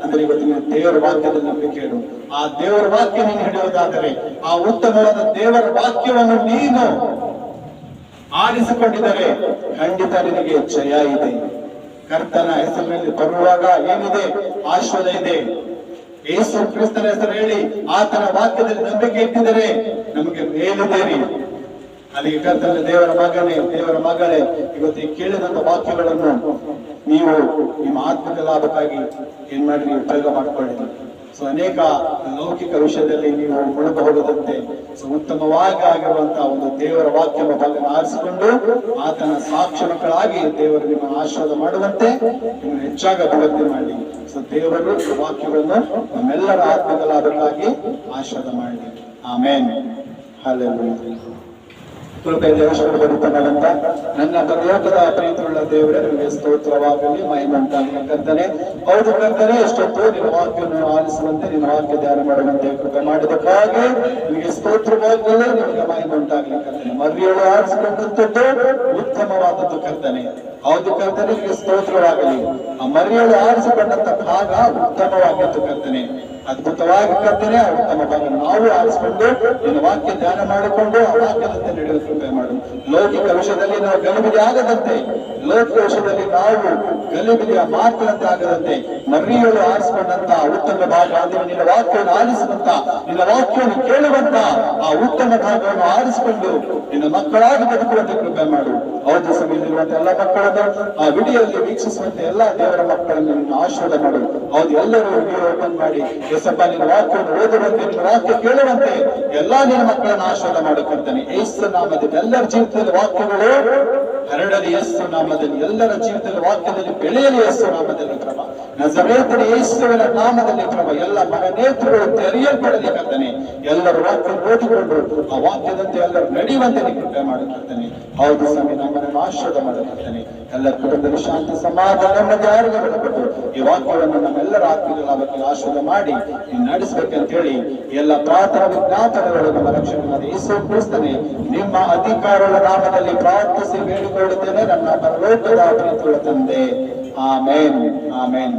S2: ಅಂದ್ರೆ ಇವತ್ತು ನೀನು ದೇವರ ವಾಕ್ಯದಲ್ಲಿ ನಂಬಿಕೆ ಇಡು. ಆ ದೇವರ ವಾಕ್ಯ ನೀನು ಹಿಡಿಯುವುದಾದರೆ, ಆ ಉತ್ತಮವಾದ ದೇವರ ವಾಕ್ಯವನ್ನು ನೀನು ಆರಿಸಿಕೊಂಡಿದ್ದರೆ ಖಂಡಿತ ನಿನಗೆ ಜಯ ಇದೆ. ಕರ್ತನ ಹೆಸರಿನಲ್ಲಿ ಬರುವಾಗ ಏನಿದೆ? ಆಶೀರ್ವಾದ ಇದೆ. ಯೇಸು ಕ್ರಿಸ್ತನ ಹೆಸರು ಹೇಳಿ ಆತನ ವಾಕ್ಯದಲ್ಲಿ ನಂಬಿಕೆ ಇಟ್ಟಿದರೆ ನಮಗೆ ಮೇಲಿದೆ. ಅದಕ್ಕೆ ಕರ್ತನ ದೇವರ ಮಗನೇ, ದೇವರ ಮಗಳೇ, ಇವತ್ತು ಈ ಕೇಳಿದಂತ ವಾಕ್ಯಗಳನ್ನು ನೀವು ನಿಮ್ಮ ಆತ್ಮಿಕ ಲಾಭಕ್ಕಾಗಿ ಏನ್ ಮಾಡ್ರಿ? ಉಪಯೋಗ ಮಾಡ್ಕೊಳ್ಳಿ. ಸೊ ಅನೇಕ ಲೌಕಿಕ ವಿಷಯದಲ್ಲಿ ನೀವು ಮುಳುಗಬಹುದಂತೆ ಸೊ ಉತ್ತಮವಾಗಿ ಆಗಿರುವಂತಹ ಒಂದು ದೇವರ ವಾಕ್ಯ ಭಾಗ ಆರಿಸಿಕೊಂಡು ಆತನ ಸಾಕ್ಷಿ ಮಕ್ಕಳಾಗಿ ದೇವರು ನಿಮ್ಮ ಆಶೀರ್ವಾದ ಮಾಡುವಂತೆ ನಿಮ್ಮನ್ನು ಹೆಚ್ಚಾಗಿ ಅಭಿವೃದ್ಧಿ ಮಾಡಿ. ಸೊ ದೇವರು ವಾಕ್ಯಗಳನ್ನು ನಮ್ಮೆಲ್ಲರ ಆತ್ಮಿಕ ಲಾಭಕ್ಕಾಗಿ ಆಶೀರ್ವಾದ ಮಾಡಿ. ಆಮೇನ್. ಹಲ್ಲೆಲೂಯಾ. ಕೃಪೆ ದೇವಶರು ಬರುತ್ತಾನಂತ ನನ್ನ ಪರಲೋಕದ ಪ್ರೀತಿಯುಳ್ಳ ದೇವರೇ, ನಿಮಗೆ ಸ್ತೋತ್ರವಾಗಲಿ, ಮಹಿಮಂತಾಗಲಿ. ಕರ್ತನೆ, ಹೌದು ಕರ್ತನೆ, ಎಷ್ಟೊತ್ತು ನಿನ್ನ ವಾಕ್ಯವನ್ನು ಆಲಿಸುವಂತೆ, ನಿನ್ನ ವಾಕ್ಯ ಧ್ಯಾನ ಮಾಡುವಂತೆ ಕೃಪೆ ಮಾಡಿದಕ್ಕಾಗಿ ನಿಮಗೆ ಸ್ತೋತ್ರವಾಗಲಿ, ನಿಮಗೆ ಮಹಿಮಂತಾಗಲಿ. ಕರ್ತನೆ, ಮರಿಯಳು ಆರಿಸಿಕೊಂಡಂಥದ್ದು ಉತ್ತಮವಾದದ್ದು ಕರ್ತನೆ. ಹೌದು ಕರ್ತನೆ, ನಿಮಗೆ ಸ್ತೋತ್ರವಾಗಲಿ. ಆ ಮರಿಯಳು ಆರಿಸಿಕೊಂಡಂತ ಭಾಗ ಉತ್ತಮವಾಗಿತ್ತು ಕರ್ತನೆ, ಅದ್ಭುತವಾಗಿ ಕರ್ತನೆ. ಆ ಉತ್ತಮ ಭಾಗ ನಾವು ಆರಿಸಿಕೊಂಡು ನಿನ್ನ ವಾಕ್ಯ ಧ್ಯಾನ ಮಾಡಿಕೊಂಡು ಆ ವಾಕ್ಯದಂತೆ ನಡೆಯುವ ಕೃಪೆ ಮಾಡು. ಲೌಕಿಕ ವಿಷಯದಲ್ಲಿ ನಾವು ಗಲಿಬಿಲಿ ಆಗದಂತೆ, ಲೌಕಿಕ ವಿಷಯದಲ್ಲಿ ನಾವು ಗಲಿಬಿಲಿಯ ಮಾತಿನಂತೆ ಆಗದಂತೆ ಮರಿಯಳು ಆರಿಸಿಕೊಂಡಂತ ಉತ್ತಮ ಭಾಗ ಅಂದ್ರೆ ನಿನ್ನ ವಾಕ್ಯವನ್ನು ಆಲಿಸುವಂತ, ನಿನ್ನ ವಾಕ್ಯವನ್ನು ಕೇಳುವಂತ ಆ ಉತ್ತಮ ಭಾಗವನ್ನು ಆರಿಸಿಕೊಂಡು ನಿನ್ನ ಮಕ್ಕಳಾಗಿ ಬದುಕುವಂತೆ ಕೃಪೆ ಮಾಡು. ಹೌದು ಸಮಯದಲ್ಲಿರುವಂತ ಎಲ್ಲ ಮಕ್ಕಳನ್ನು ಆ ವಿಡಿಯೋಲ್ಲಿ ವೀಕ್ಷಿಸುವಂತೆ ಎಲ್ಲ ದೇವರ ಮಕ್ಕಳನ್ನು ನಿನ್ನ ಆಶೀರ್ವಾದ ಮಾಡು. ಹೌದು, ಎಲ್ಲರೂ ವಿಡಿಯೋ ಓಪನ್ ಮಾಡಿ ಯೇಸಪ್ಪ ನಿನ್ನ ವಾಕ್ಯವನ್ನು ಓದುವಂತೆ, ನಿನ್ನ ವಾಕ್ಯ ಕೇಳುವಂತೆ ಎಲ್ಲಾ ನಿನ್ನ ಮಕ್ಕಳನ್ನು ಆಶೀರ್ವಾದ ಮಾಡುತ್ತೇನೆ. ಯೇಸು ನಾಮದಲ್ಲಿ ಎಲ್ಲರ ಜೀವಿತದಲ್ಲಿ ವಾಕ್ಯಗಳು ಹರಡಲಿ. ಯೇಸು ನಾಮದಲ್ಲಿ ಎಲ್ಲರ ಜೀವಿತದಲ್ಲಿ ವಾಕ್ಯದಲ್ಲಿ ಬೆಳೆಯಲಿ. ಯೇಸು ನಾಮದಲ್ಲಿ ಪ್ರಭ, ನಜರೇತಿನ ಯೇಸುವಿನ ನಾಮದಲ್ಲಿ ಪ್ರಭ, ಎಲ್ಲ ಮನನೇತ್ರಗಳು ತೆರೆಯಲ್ಪಡಲಿ ಕರ್ತನೆ. ಎಲ್ಲರೂ ವಾಕ್ಯ ಓದಿಕೊಂಡು ಆ ವಾಕ್ಯದಂತೆ ಎಲ್ಲರೂ ನಡೆಯುವಂತೆ ಕೃಪೆ ಮಾಡುತ್ತೇನೆ. ಹೌದು ಸ್ವಾಮಿ, ನಮ್ಮನ್ನು ಆಶೀರ್ವಾದ ಮಾಡುತ್ತೇನೆ. ಎಲ್ಲ ಕುಟುಂಬದಲ್ಲಿ ಶಾಂತಿ, ಸಮಾಧಾನ, ನೆಮ್ಮದಿ, ಆರೋಗ್ಯ ಬೆಳಕೊಟ್ಟು ಈ ವಾಕ್ಯವನ್ನು ನಮ್ಮೆಲ್ಲರ ಆತ್ಮೀಯ ಲಾಭಕ್ಕೆ ಆಶೀರ್ವಾದ ಮಾಡಿ ನೀವು ನಡೆಸಬೇಕಂತ ಹೇಳಿ ಎಲ್ಲ ಪ್ರಾರ್ಥನಾ ವಿಜ್ಞಾಪನೆಗಳು ನಮ್ಮ ರಕ್ಷಕನಾದ ಯೇಸು ಕ್ರಿಸ್ತನೇ ನಿಮ್ಮ ಅಧಿಕಾರಗಳ ನಾಮದಲ್ಲಿ ಪ್ರಾರ್ಥಿಸಿ ಬೇಡಿಕೊಳ್ಳುತ್ತೇನೆ, ನನ್ನ ಪರಲೋಕದ ಪ್ರೀತಿಯುಳ್ಳ ತಂದೆ. ಆಮೇನ್, ಆಮೇನ್.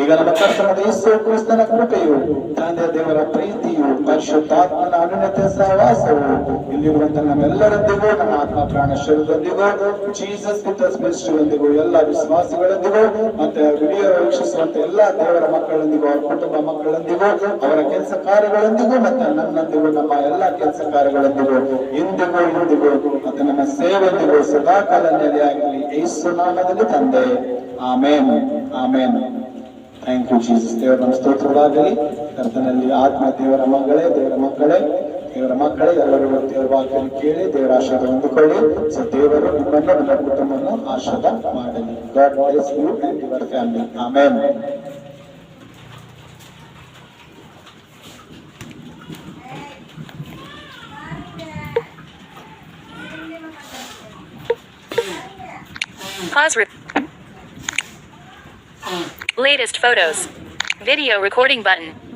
S2: ಈಗ ನಮ್ಮ ಕರ್ತನಾದ ಯೇಸು ಕ್ರಿಸ್ತನ ಕೃಪೆಯು, ತಂದೆ ದೇವರ ಪ್ರೀತಿಯು, ಪರಿಶುದ್ಧಾತ್ಮನ ಅನುನ್ನತ ಸಹವಾಸವು ಇಲ್ಲಿರುವಂತಹ ನಮ್ಮೆಲ್ಲರೊಂದಿಗೂ, ನಮ್ಮ ಆತ್ಮ ಪ್ರಾಣ ಶರೀರದೊಂದಿಗೂ, ಜೀಸಸ್ ವಿತ್ ಮಿನಿಸ್ಟ್ರಿಯೊಂದಿಗೂ, ಎಲ್ಲ ವಿಶ್ವಾಸಿಗಳೊಂದಿಗೂ, ಮತ್ತೆ ವಿಡಿಯೋ ವೀಕ್ಷಿಸುವಂತ ಎಲ್ಲ ದೇವರ ಮಕ್ಕಳೊಂದಿಗೂ, ಅವರ ಕುಟುಂಬ ಮಕ್ಕಳೊಂದಿಗೂ, ಅವರ ಕೆಲಸ ಕಾರ್ಯಗಳೊಂದಿಗೂ, ಮತ್ತೆ ನನ್ನೊಂದಿಗೂ, ನಮ್ಮ ಎಲ್ಲ ಕೆಲಸ ಕಾರ್ಯಗಳೊಂದಿಗೂ, ಇಂದಿಗೂ ಮತ್ತೆ ನಮ್ಮ ಸೇವೆಯೊಂದಿಗೂ ಸದಾಕಾಲ ನೆಲೆಯಾಗಲಿ. ಯೇಸು ನಾಮದಲ್ಲಿ ತಂದೆ, amen, amen. Thank you Jesus. ದೇವರ ಸ್ತೋತ್ರವಾಗಲಿ. ಕರ್ತನಲ್ಲಿ ಆತ್ಮ ದೇವರ ಮಕ್ಕಳೇ, ಎಲ್ಲರೂ ದೇವರ ವಾಕ್ಯವನ್ನು ಕೇಳಿ ದೇವರ ಆಶೀರ್ವಾದ ಹೊಂದಿಕೊಳ್ಳಿ. ಸೊ ದೇವರು ನಿಮ್ಮನ್ನು, ನಿಮ್ಮ ಕುಟುಂಬವನ್ನು ಆಶೀರ್ವಾದ ಮಾಡಲಿ. God bless you and your family. Amen.
S3: Pause. Latest photos. Video recording button.